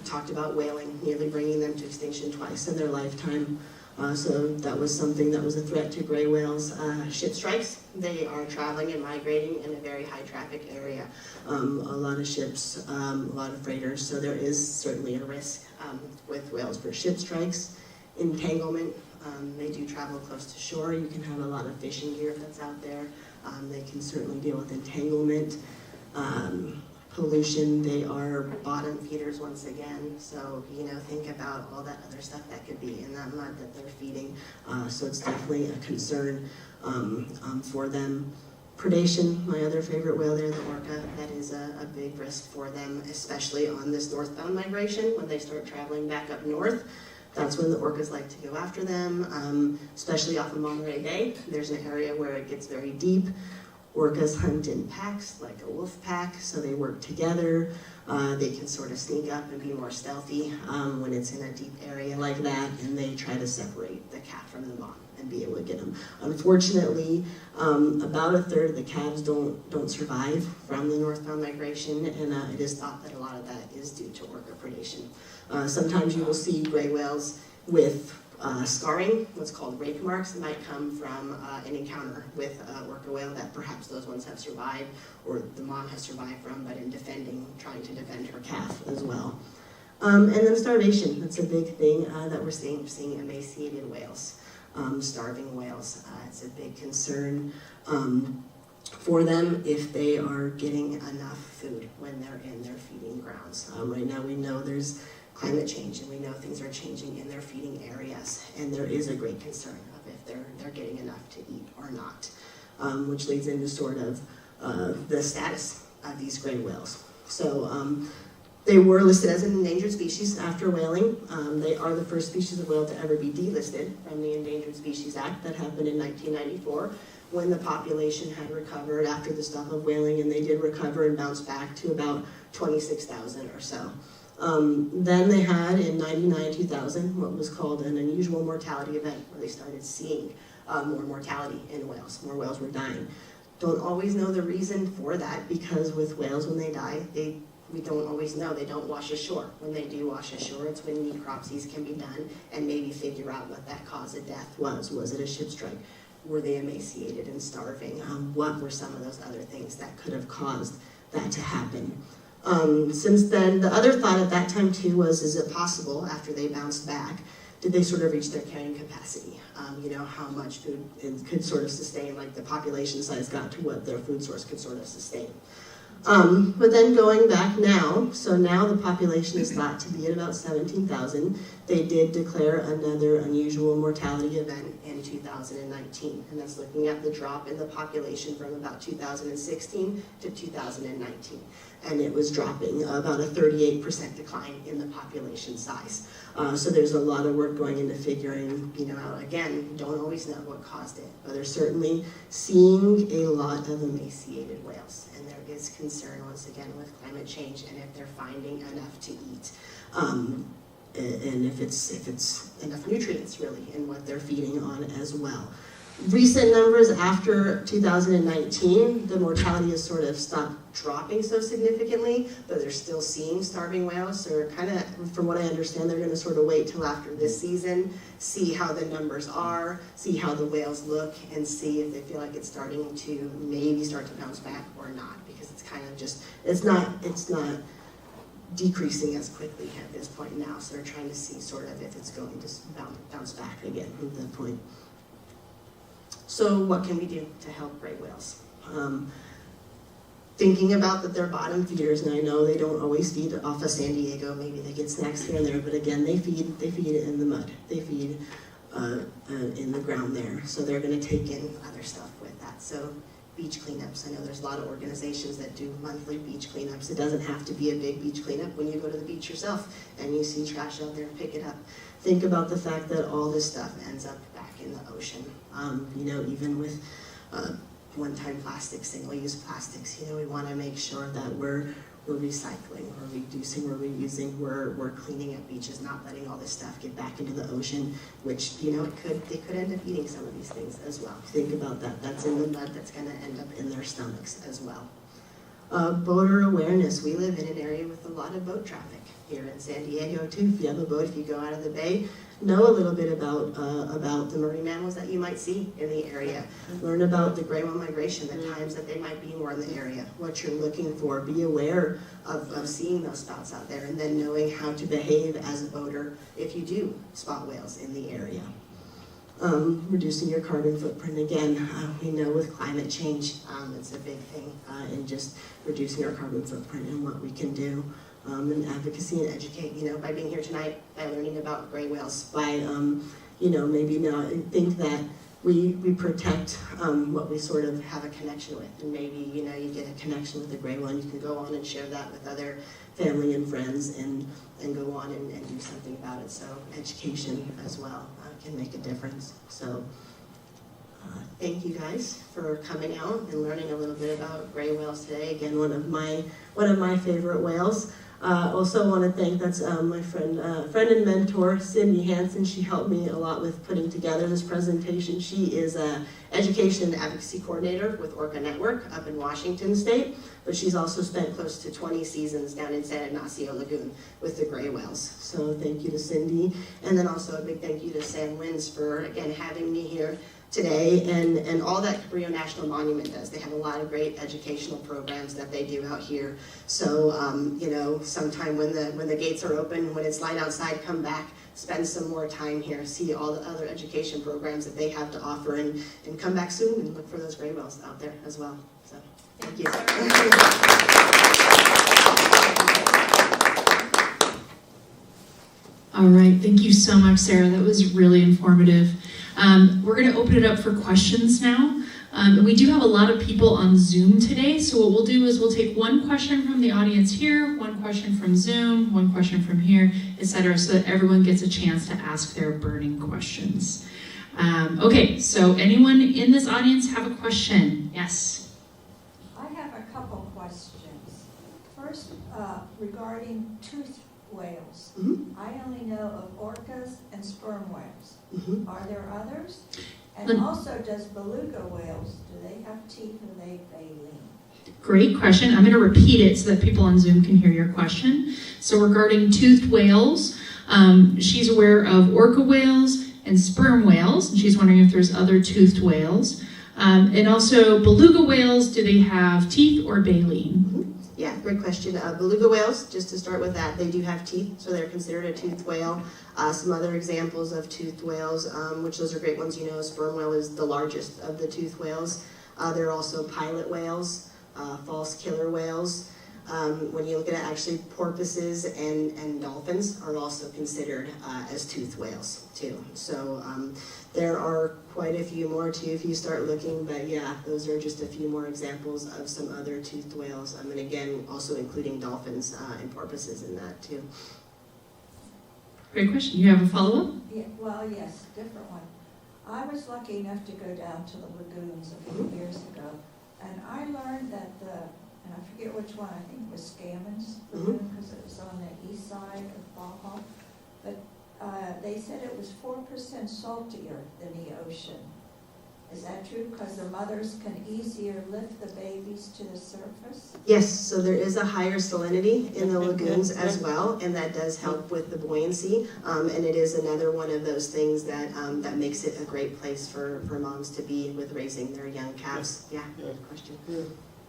Talked about whaling, nearly bringing them to extinction twice in their lifetime. So that was something that was a threat to gray whales. Ship strikes, they are traveling and migrating in a very high traffic area. A lot of ships, a lot of freighters, so there is certainly a risk with whales for ship strikes. Entanglement, they do travel close to shore. You can have a lot of fishing gear that's out there. They can certainly deal with entanglement. Pollution, they are bottom feeders once again, so think about all that other stuff that could be in that mud that they're feeding. So it's definitely a concern for them. Predation, my other favorite whale there, the orca, that is a big risk for them, especially on this northbound migration when they start traveling back up north. That's when the orcas like to go after them, especially off of Monterey Bay. There's an area where it gets very deep. Orcas hunt in packs, like a wolf pack, so they work together. They can sort of sneak up and be more stealthy when it's in a deep area like that, and they try to separate the calf from the mom and be able to get them. Unfortunately, about a third of the calves don't survive from the northbound migration, and it is thought that a lot of that is due to orca predation. Sometimes you will see gray whales with scarring, what's called rake marks, that might come from an encounter with orca whale that perhaps those ones have survived, or the mom has survived from, but in trying to defend her calf as well. And then starvation, that's a big thing that we're seeing emaciated whales, starving whales. It's a big concern for them if they are getting enough food when they're in their feeding grounds. Right now we know there's climate change, and we know things are changing in their feeding areas, and there is a great concern of if they're getting enough to eat or not, which leads into sort of the status of these gray whales. So they were listed as an endangered species after whaling. They are the first species of whale to ever be delisted from the Endangered Species Act that happened in 1994, when the population had recovered after the stop of whaling, and they did recover and bounce back to about 26,000 or so. Then they had in 99-2000 what was called an unusual mortality event, where they started seeing more mortality in whales. More whales were dying. Don't always know the reason for that, because with whales, when they die, we don't always know. They don't wash ashore. When they do wash ashore, it's when necropsies can be done and maybe figure out what that cause of death was. Was it a ship strike? Were they emaciated and starving? What were some of those other things that could have caused that to happen? Since then, the other thought at that time too was, is it possible after they bounced back, did they sort of reach their carrying capacity? How much food it could sort of sustain, like the population size got to what their food source could sort of sustain. But then going back now, so now the population is thought to be at about 17,000. They did declare another unusual mortality event in 2019, and that's looking at the drop in the population from about 2016 to 2019. And it was dropping about a 38% decline in the population size. So there's a lot of work going into figuring, out. Again, don't always know what caused it, but they're certainly seeing a lot of emaciated whales, and there is concern once again with climate change and if they're finding enough to eat, and if it's enough nutrients really in what they're feeding on as well. Recent numbers after 2019, the mortality has sort of stopped dropping so significantly, but they're still seeing starving whales. So they're kind of, from what I understand, they're going to sort of wait till after this season, see how the numbers are, see how the whales look, and see if they feel like it's starting to maybe start to bounce back or not, because it's kind of just, it's not decreasing as quickly at this point now. So they're trying to see sort of if it's going to bounce back again at that point. So what can we do to help gray whales? Thinking about that they're bottom feeders, and I know they don't always feed off of San Diego. Maybe they get snacks here and there, but again, they feed in the mud. They feed in the ground there. So they're going to take in other stuff with that. So beach cleanups. I know there's a lot of organizations that do monthly beach cleanups. It doesn't have to be a big beach cleanup. When you go to the beach yourself and you see trash out there, pick it up. Think about the fact that all this stuff ends up back in the ocean. Even with one-time plastics, single-use plastics, we want to make sure that we're recycling, we're reducing, we're reusing, we're cleaning up beaches, not letting all this stuff get back into the ocean, which, they could end up eating some of these things as well. Think about that. That's in the mud that's going to end up in their stomachs as well. Boater awareness. We live in an area with a lot of boat traffic here in San Diego too. If you have a boat, if you go out of the bay, know a little bit about the marine mammals that you might see in the area. Learn about the gray whale migration, the times that they might be more in the area, what you're looking for. Be aware of seeing those spots out there, and then knowing how to behave as a boater if you do spot whales in the area. Reducing your carbon footprint again. We know with climate change, it's a big thing in just reducing our carbon footprint and what we can do. And advocacy and educate, by being here tonight, by learning about gray whales, by, maybe not think that we protect what we sort of have a connection with. And maybe, you get a connection with the gray whale and you can go on and share that with other family and friends and go on and do something about it. So education as well can make a difference. So thank you guys for coming out and learning a little bit about gray whales today. Again, one of my favorite whales. Also want to thank, that's my friend and mentor, Cindy Hansen. She helped me a lot with putting together this presentation. She is an education and advocacy coordinator with Orca Network up in Washington State, but she's also spent close to 20 seasons down in San Ignacio Lagoon with the gray whales. So thank you to Cindy. And then also a big thank you to Sam Wins for, again, having me here today, and all that Cabrillo National Monument does. They have a lot of great educational programs that they do out here. So, sometime when the gates are open, when it's light outside, come back, spend some more time here, see all the other education programs that they have to offer, and come back soon and look for those gray whales out there as well. So, thank you. All right, thank you so much, Sarah. That was really informative. We're going to open it up for questions now. And we do have a lot of people on Zoom today, so what we'll do is we'll take one question from the audience here, one question from Zoom, one question from here, etc., so that everyone gets a chance to ask their burning questions. Okay, so anyone in this audience have a question? Yes? I have a couple questions. First, regarding toothed whales. Mm-hmm. I only know of orcas and sperm whales. Mm-hmm. Are there others? And also, does beluga whales, do they have teeth or are they baleen? Great question. I'm going to repeat it so that people on Zoom can hear your question. So regarding toothed whales, she's aware of orca whales and sperm whales, and she's wondering if there's other toothed whales. And also, beluga whales, do they have teeth or baleen? Mm-hmm. Yeah, great question. Beluga whales, just to start with that, they do have teeth, so they're considered a toothed whale. Some other examples of toothed whales, which those are great ones, sperm whale is the largest of the toothed whales. There are also pilot whales, false killer whales. When you look at it, actually porpoises and dolphins are also considered as toothed whales too. So there are quite a few more too if you start looking, but yeah, those are just a few more examples of some other toothed whales. And again, also including dolphins and porpoises in that too. Great question. You have a follow-up? Yeah, well, yes, different one. I was lucky enough to go down to the lagoons a few years ago, and I learned that and I forget which one, I think it was Scammons Lagoon, because it was on the east side of Baja, but they said it was 4% saltier than the ocean. Is that true? Because the mothers can easier lift the babies to the surface? Yes, so there is a higher salinity in the lagoons as well, and that does help with the buoyancy. And it is another one of those things that that makes it a great place for moms to be with raising their young calves. Yeah, good question.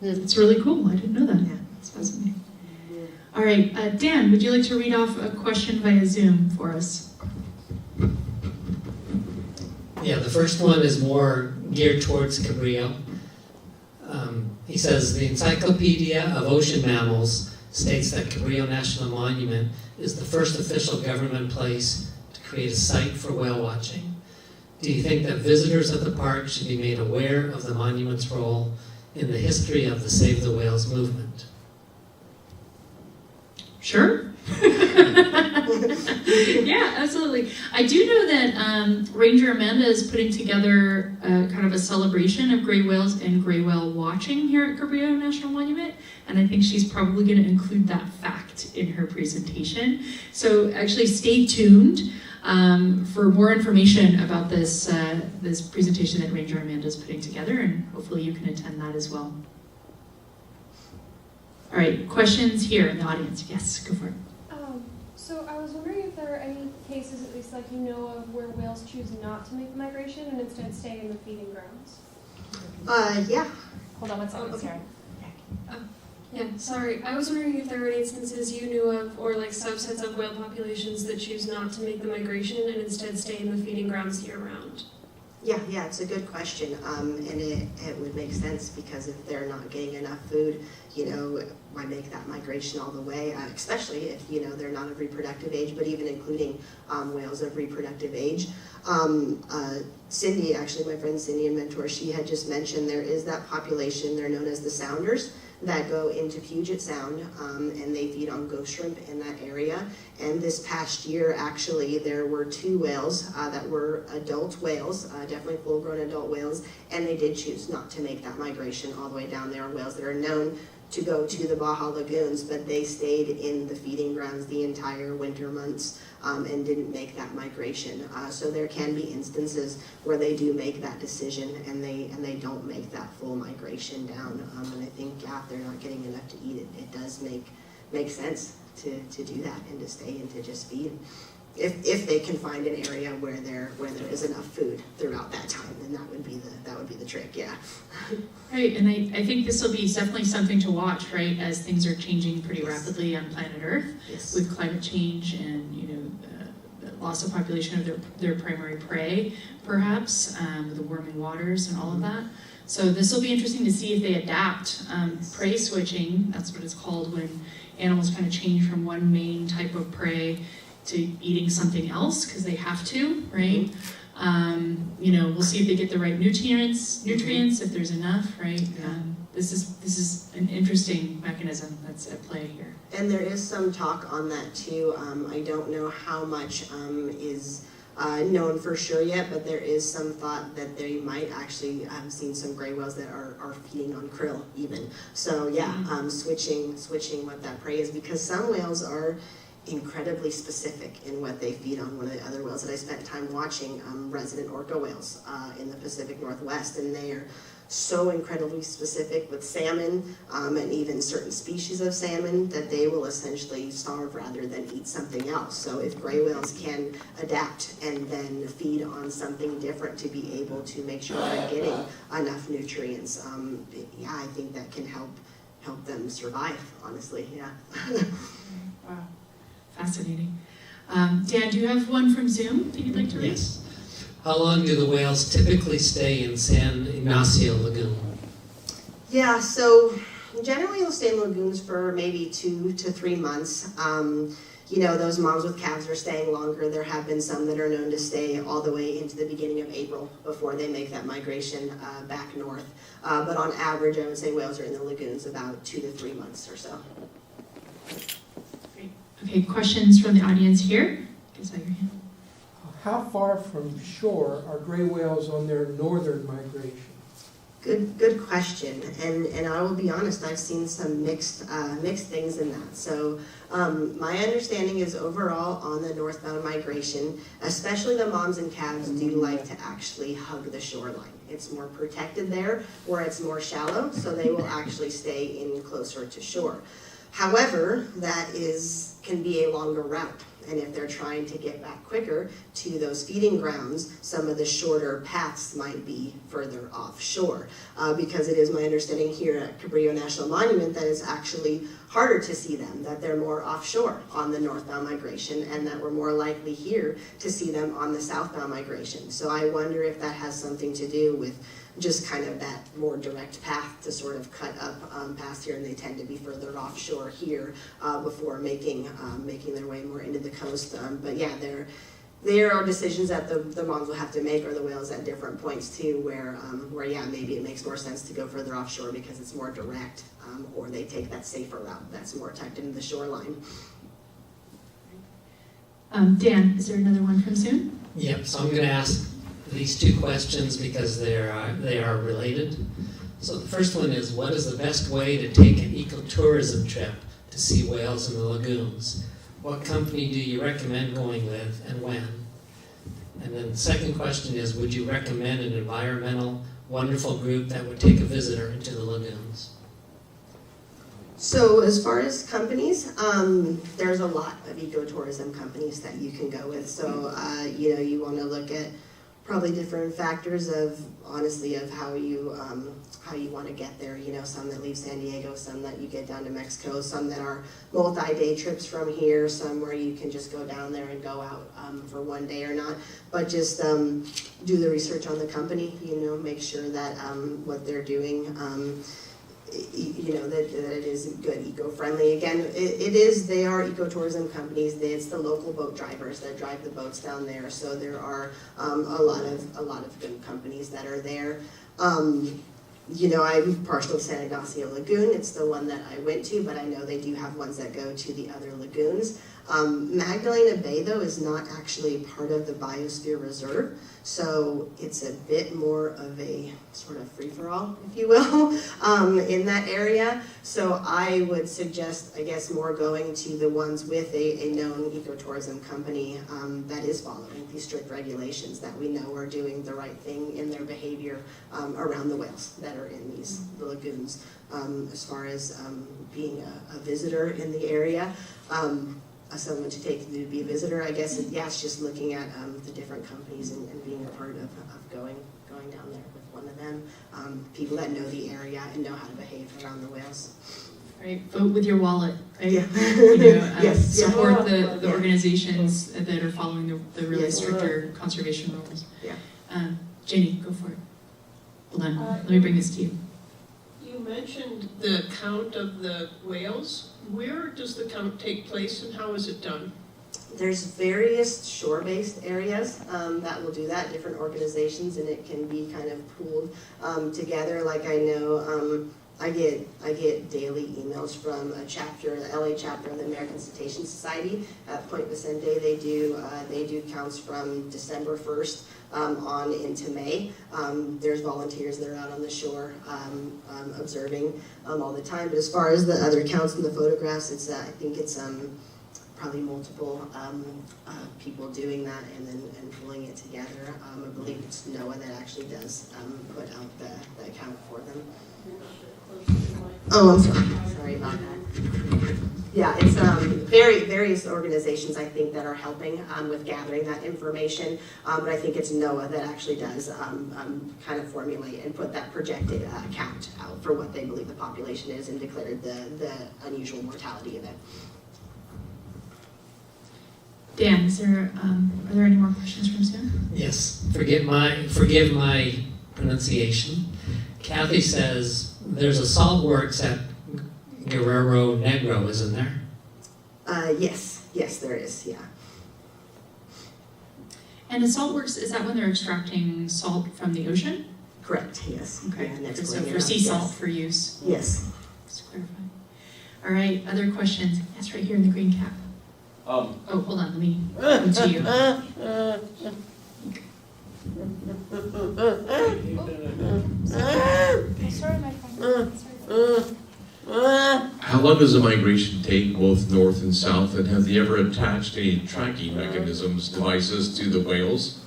It's really cool. I didn't know that. Yeah, it's fascinating. All right, Dan, would you like to read off a question via Zoom for us? Yeah, the first one is more geared towards Cabrillo. He says, the Encyclopedia of Ocean Mammals states that Cabrillo National Monument is the first official government place to create a site for whale watching. Do you think that visitors of the park should be made aware of the monument's role in the history of the Save the Whales movement? Sure. Yeah, absolutely. I do know that Ranger Amanda is putting together kind of a celebration of gray whales and gray whale watching here at Cabrillo National Monument, and I think she's probably going to include that fact in her presentation. So actually stay tuned for more information about this, this presentation that Ranger Amanda is putting together, and hopefully you can attend that as well. All right, questions here in the audience. Yes, go for it. So I was wondering if there are any cases, at least like you know of, where whales choose not to make the migration and instead stay in the feeding grounds. Yeah. Hold on one second, okay. sorry. Yeah, sorry. I was wondering if there were any instances you knew of, or like subsets of whale populations that choose not to make the migration and instead stay in the feeding grounds year-round. Yeah, it's a good question, and it would make sense because if they're not getting enough food, why make that migration all the way, especially if, they're not of reproductive age, but even including whales of reproductive age. Cindy, actually my friend Cindy and mentor, she had just mentioned there is that population, they're known as the sounders, that go into Puget Sound, and they feed on ghost shrimp in that area. And this past year, actually, there were 2 whales that were adult whales, definitely full-grown adult whales, and they did choose not to make that migration all the way down. There are whales that are known to go to the Baja lagoons, but they stayed in the feeding grounds the entire winter months and didn't make that migration. So there can be instances where they do make that decision and they don't make that full migration down. And I think if they're not getting enough to eat, it does make sense to do that and to stay and to just feed. If they can find an area where there is enough food throughout that time, then that would be the trick, yeah. Right, and I think this will be definitely something to watch, right, as things are changing pretty rapidly on planet Earth with climate change and the loss of population of their primary prey, perhaps, with the warming waters and all of that. So this will be interesting to see if they adapt. Prey switching, that's what it's called when animals kind of change from one main type of prey to eating something else because they have to, right? We'll see if they get the right nutrients, if there's enough, right? This is an interesting mechanism that's at play here. And there is some talk on that too. I don't know how much is known for sure yet, but there is some thought that they might actually have seen some gray whales that are feeding on krill even. So yeah, switching what that prey is, because some whales are incredibly specific in what they feed on. One of the other whales that I spent time watching, resident orca whales in the Pacific Northwest, and they are so incredibly specific with salmon and even certain species of salmon that they will essentially starve rather than eat something else. So if gray whales can adapt and then feed on something different to be able to make sure they're getting enough nutrients, I think that can help them survive, honestly, yeah. Wow. Fascinating. Dan, do you have one from Zoom that you'd like to read? Yes. How long do the whales typically stay in San Ignacio Lagoon? Yeah, so generally they'll stay in lagoons for maybe 2 to 3 months. Those moms with calves are staying longer. There have been some that are known to stay all the way into the beginning of April before they make that migration back north. But on average, I would say whales are in the lagoons about 2 to 3 months or so. Okay, questions from the audience here? I saw your hand. How far from shore are gray whales on their northern migration? Good question, and I will be honest, I've seen some mixed things in that. So my understanding is overall on the northbound migration, especially the moms and calves do like to actually hug the shoreline. It's more protected there where it's more shallow, so they will actually stay in closer to shore. However, that can be a longer route. And if they're trying to get back quicker to those feeding grounds, some of the shorter paths might be further offshore. Because it is my understanding here at Cabrillo National Monument that it's actually harder to see them, that they're more offshore on the northbound migration, and that we're more likely here to see them on the southbound migration. So I wonder if that has something to do with just kind of that more direct path to sort of cut up past here, and they tend to be further offshore here before making their way more into the coast. But yeah, there are decisions that the moms will have to make, or the whales at different points too, where yeah, maybe it makes more sense to go further offshore because it's more direct, or they take that safer route that's more tucked into the shoreline. Dan, is there another one from Zoom? Yep, so I'm going to ask these 2 questions because they are related. So the first one is, what is the best way to take an ecotourism trip to see whales in the lagoons? What company do you recommend going with, and when? And then the second question is, would you recommend an environmental, wonderful group that would take a visitor into the lagoons? So as far as companies, there's a lot of ecotourism companies that you can go with. So you want to look at probably different factors of honestly of how you want to get there. Some that leave San Diego, some that you get down to Mexico, some that are multi-day trips from here, some where you can just go down there and go out for one day or not. But just do the research on the company. Make sure that what they're doing. That it is good, eco-friendly. Again, they are ecotourism companies. It's the local boat drivers that drive the boats down there. So there are a lot of good companies that are there. I'm partial to San Ignacio Lagoon. It's the one that I went to, but I know they do have ones that go to the other lagoons. Magdalena Bay, though, is not actually part of the Biosphere Reserve, so it's a bit more of a sort of free-for-all, if you will, in that area. So I would suggest, I guess, more going to the ones with a known ecotourism company that is following these strict regulations that we know are doing the right thing in their behavior around the whales that are in the lagoons. As far as being a visitor in the area, someone to take to be a visitor, I guess, it's just looking at the different companies and being a part of going down there with one of them. People that know the area and know how to behave around the whales. Right, vote with your wallet. Right? Yeah. Support the organizations that are following the really stricter conservation rules. Yeah. Jenny, go for it. Hold on, let me bring this to you. You mentioned the count of the whales. Where does the count take place and how is it done? There's various shore-based areas that will do that, different organizations, and it can be kind of pooled together. Like I know I get daily emails from a chapter, the LA chapter of the American Cetacean Society at Point Vicente. They do counts from December 1st on into May. There's volunteers that are out on the shore observing all the time. But as far as the other counts and the photographs, I think it's probably multiple people doing that and pulling it together. I believe it's NOAA that actually does put out the account for them. Oh, I'm sorry about that. Yeah, it's various organizations, I think, that are helping with gathering that information, but I think it's NOAA that actually does kind of formulate and put that projected count out for what they believe the population is and declared the unusual mortality event. Dan, are there any more questions from Sam? Yes, forgive my pronunciation. Kathy says there's a salt works at Guerrero Negro, isn't there? Yes, there is, yeah. And the salt works, is that when they're extracting salt from the ocean? Correct, yes. Okay, Yeah, so for sea salt for use. Yes. Just to clarify. All right, other questions? Yes, right here in the green cap. Oh, hold on, let me come to you. Sorry, my phone. How long does the migration take, both north and south, and have they ever attached any tracking mechanisms, devices to the whales?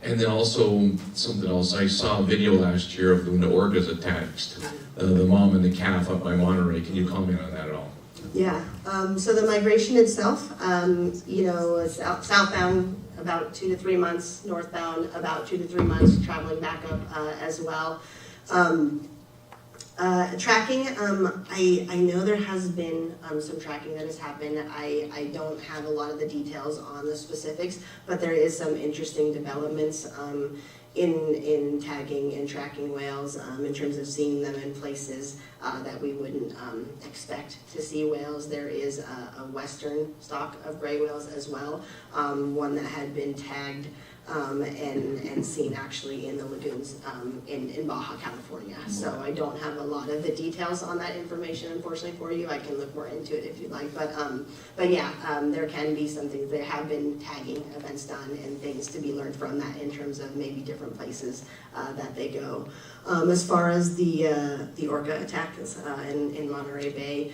And then also, something else, I saw a video last year of when the orcas attached the mom and the calf up by Monterey. Can you comment on that at all? Yeah, so the migration itself, is southbound about 2 to 3 months, northbound about 2 to 3 months, traveling back up as well. Tracking, I know there has been some tracking that has happened. I don't have a lot of the details on the specifics, but there is some interesting developments in tagging and tracking whales in terms of seeing them in places that we wouldn't expect to see whales. There is a western stock of gray whales as well, one that had been tagged and seen actually in the lagoons in Baja California. So I don't have a lot of the details on that information, unfortunately, for you. I can look more into it if you'd like. But yeah, there can be some things. There have been tagging events done and things to be learned from that in terms of maybe different places that they go. As far as the orca attacks in Monterey Bay,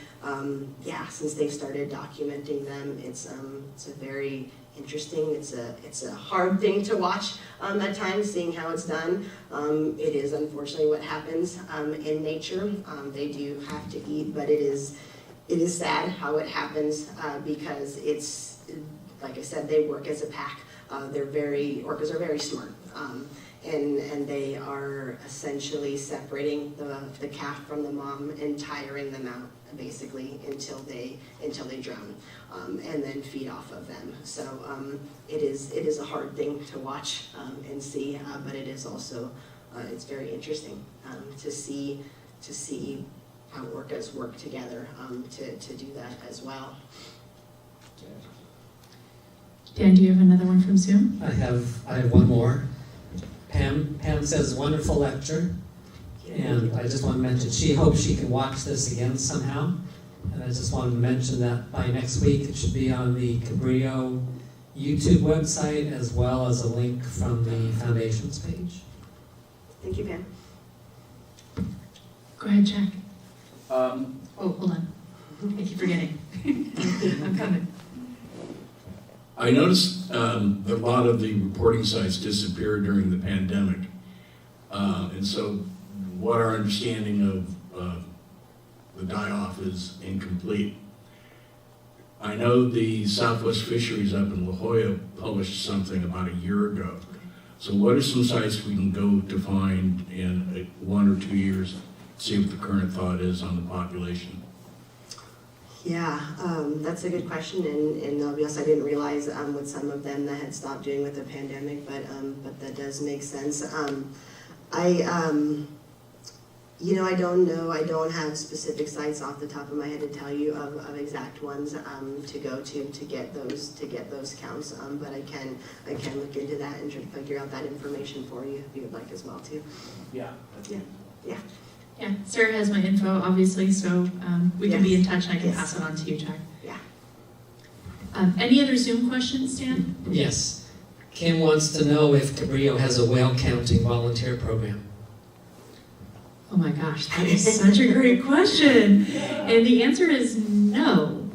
yeah, since they've started documenting them, it's a very interesting. It's a hard thing to watch at times, seeing how it's done. It is unfortunately what happens in nature. They do have to eat, but it is sad how it happens because it's, like I said, they work as a pack. Orcas are very smart. And they are essentially separating the calf from the mom and tiring them out basically until they drown, and then feed off of them. So it is a hard thing to watch and see, but it is also it's very interesting to see how orcas work together to do that as well. Dan, do you have another one from Zoom? I have one more. Pam says, wonderful lecture. And I just want to mention, she hopes she can watch this again somehow. And I just wanted to mention that by next week it should be on the Cabrillo YouTube website as well as a link from the Foundation's page. Thank you, Pam. Go ahead, Jack. Oh, hold on. I keep forgetting. I'm coming. I noticed that a lot of the reporting sites disappeared during the pandemic. And so what our understanding of the die-off is incomplete. I know the Southwest Fisheries up in La Jolla published something about a year ago. So what are some sites we can go to find in 1 or 2 years, see what the current thought is on the population? Yeah, that's a good question, and I'll be honest, I didn't realize with some of them that had stopped doing with the pandemic, but that does make sense. I don't know. I don't have specific sites off the top of my head to tell you of exact ones to go to get those counts. But I can look into that and try to figure out that information for you if you would like as well too. Yeah. Yeah, Sarah has my info, obviously, so we can be in touch and I can Yes. pass it on to you, Jack. Yeah. Any other Zoom questions, Dan? Yes. Kim wants to know if Cabrillo has a whale counting volunteer program. Oh my gosh, that is such a great question. And the answer is no.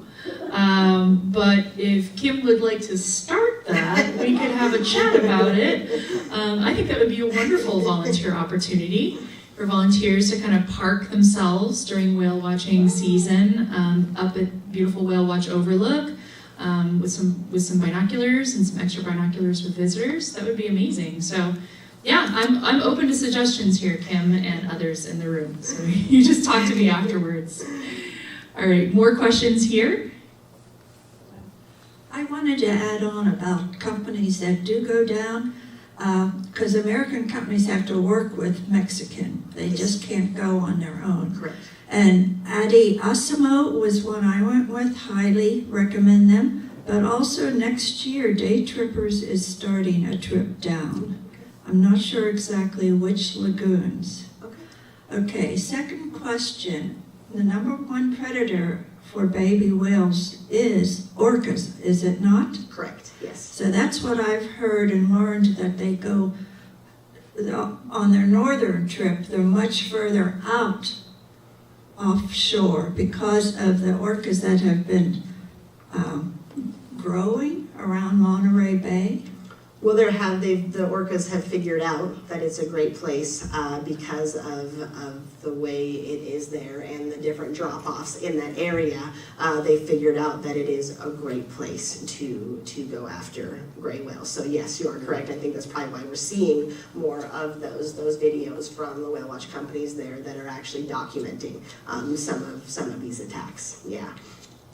But if Kim would like to start that, we could have a chat about it. I think that would be a wonderful volunteer opportunity for volunteers to kind of park themselves during whale watching season up at beautiful Whale Watch Overlook with some binoculars and some extra binoculars with visitors. That would be amazing. So yeah, I'm open to suggestions here, Kim, and others in the room. So you just talk to me afterwards. All right, more questions here? I wanted to add on about companies that do go down, because American companies have to work with Mexican. They just can't go on their own. Correct. And Adi Asimo was one I went with, highly recommend them. But also next year, Day Trippers is starting a trip down. I'm not sure exactly which lagoons. Okay, second question. The number one predator for baby whales is orcas, is it not? Correct, yes. So that's what I've heard and learned, that they go on their northern trip, they're much further out offshore because of the orcas that have been growing around Monterey Bay. Well, the orcas have figured out that it's a great place because of the way it is there and the different drop-offs in that area. They figured out that it is a great place to go after gray whales. So yes, you are correct. I think that's probably why we're seeing more of those videos from the whale watch companies there that are actually documenting some of these attacks. Yeah.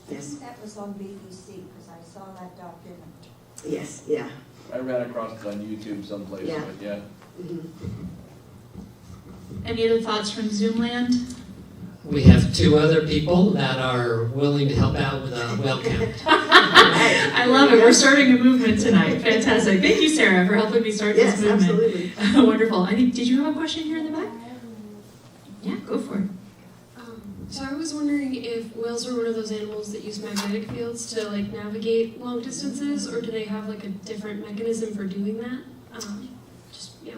Yes. That was on BBC because I saw that document. Yes. Yeah. I ran across it on YouTube someplace, Yeah. but yeah. Mm-hmm. Any other thoughts from Zoomland? We have 2 other people that are willing to help out with a whale count. I love it. We're starting a movement tonight. Fantastic. Thank you, Sarah, for helping me start this movement. Absolutely. Wonderful. Did you have a question here in the back? Yeah, go for it. So I was wondering if whales are one of those animals that use magnetic fields to like navigate long distances, or do they have like a different mechanism for doing that?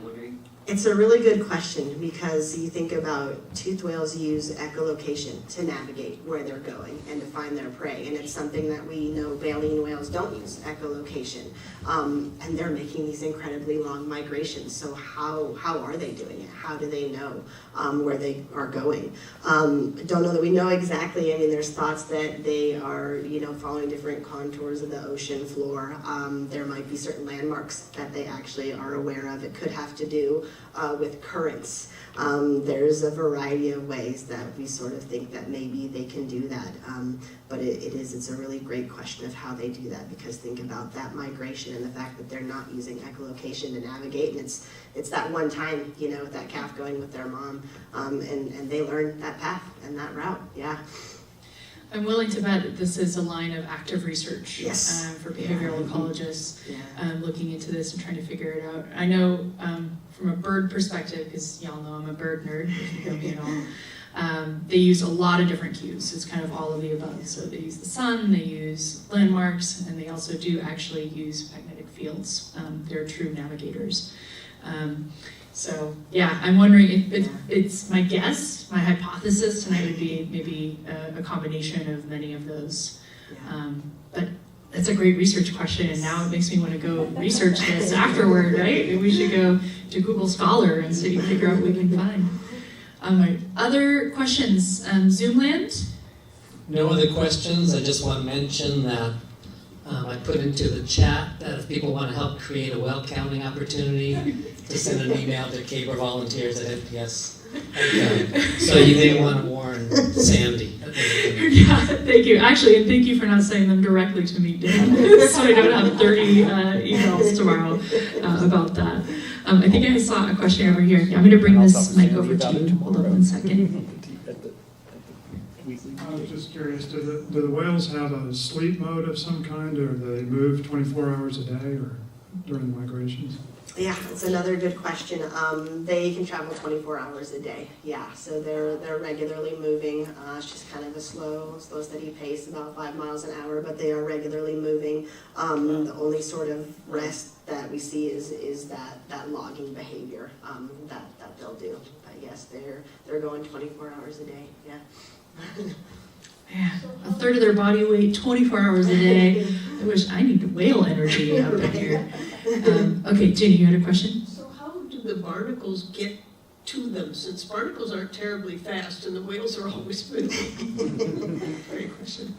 Wondering. It's a really good question because you think about toothed whales use echolocation to navigate where they're going and to find their prey, and it's something that we know baleen whales don't use echolocation, and they're making these incredibly long migrations. So how are they doing it? How do they know where they are going? Don't know that we know exactly. I mean, there's thoughts that they are, following different contours of the ocean floor. There might be certain landmarks that they actually are aware of. It could have to do with currents. There's a variety of ways that we sort of think that maybe they can do that. But it's a really great question of how they do that, because think about that migration and the fact that they're not using echolocation to navigate, and it's that one time, with that calf going with their mom, and they learn that path and that route, yeah. I'm willing to bet that this is a line of active research. Yes. For behavioral ecologists, Yeah. looking into this and trying to figure it out. I know from a bird perspective, because y'all know I'm a bird nerd, if you know me at all, they use a lot of different cues. It's kind of all of the above. So they use the sun, they use landmarks, and they also do actually use magnetic fields. They're true navigators. So yeah, I'm wondering if it's my guess, my hypothesis tonight would be maybe a combination of many of those. But that's a great research question, and now it makes me want to go research this afterward, right? Maybe we should go to Google Scholar and see, figure out what we can find. All right, other questions? Zoomland? No other questions. I just want to mention that I put into the chat that if people want to help create a well counting opportunity, to send an email to cabervolunteers@fps. So you may want to warn Sandy. Yeah, thank you. Actually, and thank you for not sending them directly to me, Dan, so I don't have 30 emails tomorrow about that. I think I saw a question over here. I'm going to bring this mic over to you. Hold on one second. I was just curious, do the whales have a sleep mode of some kind, or do they move 24 hours a day or during the migrations? Yeah, it's another good question. They can travel 24 hours a day. Yeah, so they're regularly moving. It's just kind of a slow, steady pace, about 5 miles an hour, but they are regularly moving. The only sort of rest that we see is that logging behavior that they'll do. But yes, they're going 24 hours a day. Yeah. Man, a third of their body weight, 24 hours a day. I wish I need whale energy up in here. Okay, Ginny, you had a question? So how do the barnacles get to them, since barnacles aren't terribly fast and the whales are always moving? Great question.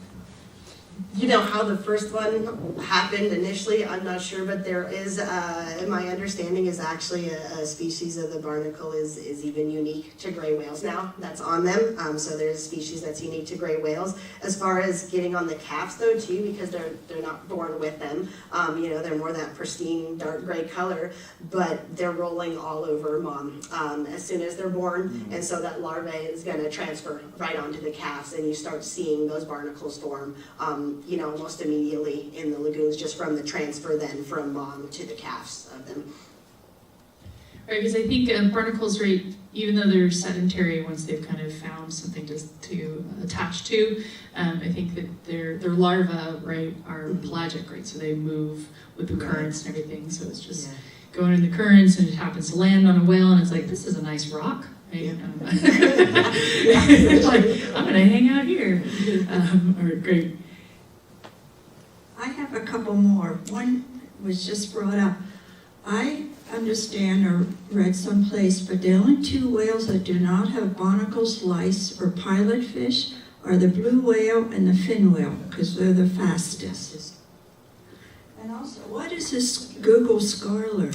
How the first one happened initially, I'm not sure, but there is, my understanding is actually a species of the barnacle is even unique to gray whales now that's on them. So there's a species that's unique to gray whales. As far as getting on the calves though too, because they're not born with them, they're more that pristine dark gray color, but they're rolling all over mom as soon as they're born, and so that larvae is going to transfer right onto the calves, and you start seeing those barnacles form almost immediately in the lagoons, just from the transfer then from mom to the calves of them. Right, because I think barnacles, right, even though they're sedentary, once they've kind of found something to attach to, I think that their larvae, right, are pelagic, right, so they move with the currents and everything, so it's just going in the currents, and it happens to land on a whale, and it's like, this is a nice rock. Right? It's like, I'm going to hang out here. All right, great. I have a couple more. One was just brought up. I understand or read someplace, but the only two whales that do not have barnacles, lice, or pilot fish are the blue whale and the fin whale, because they're the fastest. And also, what is this Google Scholar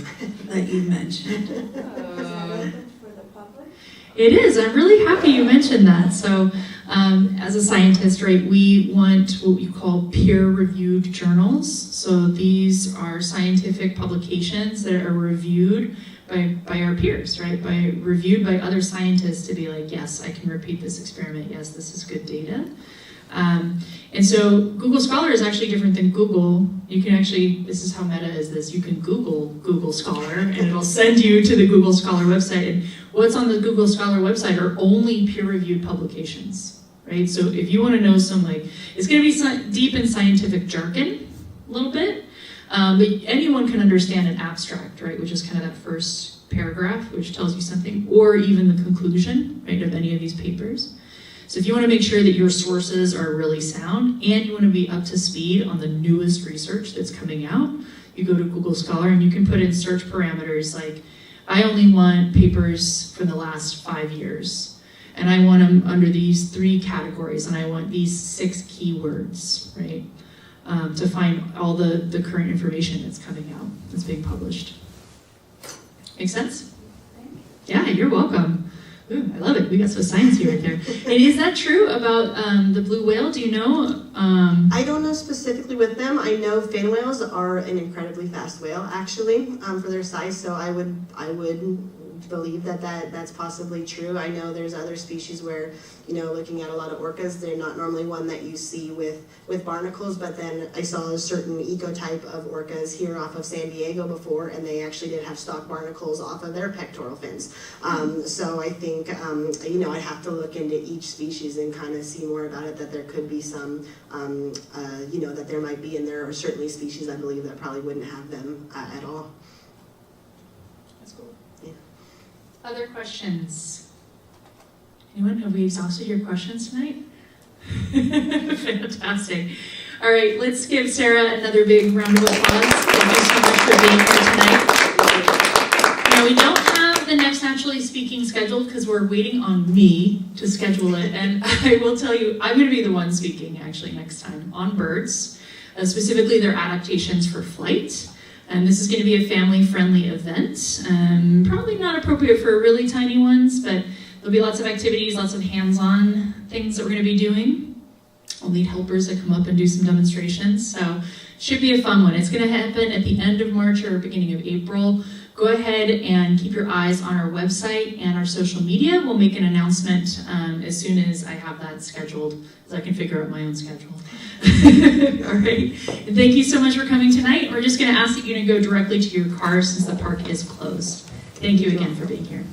that you mentioned? Is that open for the public? It is. I'm really happy you mentioned that. So as a scientist, right, we want what we call peer-reviewed journals. So these are scientific publications that are reviewed by our peers, right? Reviewed by other scientists to be like, yes, I can repeat this experiment. Yes, this is good data. And so Google Scholar is actually different than Google. You can actually, this is how meta is this, you can Google Scholar and it'll send you to the Google Scholar website. And what's on the Google Scholar website are only peer-reviewed publications, right? So if you want to know some, it's going to be deep in scientific jargon a little bit, but anyone can understand an abstract, right? Which is kind of that first paragraph, which tells you something, or even the conclusion, right, of any of these papers. So if you want to make sure that your sources are really sound and you want to be up to speed on the newest research that's coming out, you go to Google Scholar and you can put in search parameters like, I only want papers from the last 5 years, and I want them under these 3 categories, and I want these 6 keywords, right, to find all the current information that's coming out, that's being published. Make sense? Yeah, you're welcome. Ooh, I love it. We got some science here right there. And is that true about the blue whale? Do you know? I don't know specifically with them. I know fin whales are an incredibly fast whale, actually, for their size. So I would believe that's possibly true. I know there's other species where, looking at a lot of orcas, they're not normally one that you see with barnacles, but then I saw a certain ecotype of orcas here off of San Diego before, and they actually did have stock barnacles off of their pectoral fins. So I think, I'd have to look into each species and kind of see more about it, that there could be some, that there might be, and there are certainly species, I believe, that probably wouldn't have them at all. That's cool. Yeah. Other questions? Anyone? Have we exhausted your questions tonight? Fantastic. All right, let's give Sarah another big round of applause. Thank you so much for being here tonight. Now, we don't have the next Naturally Speaking scheduled because we're waiting on me to schedule it. And I will tell you, I'm going to be the one speaking actually next time on birds, specifically their adaptations for flight. And this is going to be a family-friendly event. Probably not appropriate for really tiny ones, but there'll be lots of activities, lots of hands-on things that we're going to be doing. I'll need helpers to come up and do some demonstrations. So should be a fun one. It's going to happen at the end of March or beginning of April. Go ahead and keep your eyes on our website and our social media. We'll make an announcement as soon as I have that scheduled, as I can figure out my own schedule. All right. And thank you so much for coming tonight. We're just going to ask that you to go directly to your car since the park is closed. Thank you again for being here.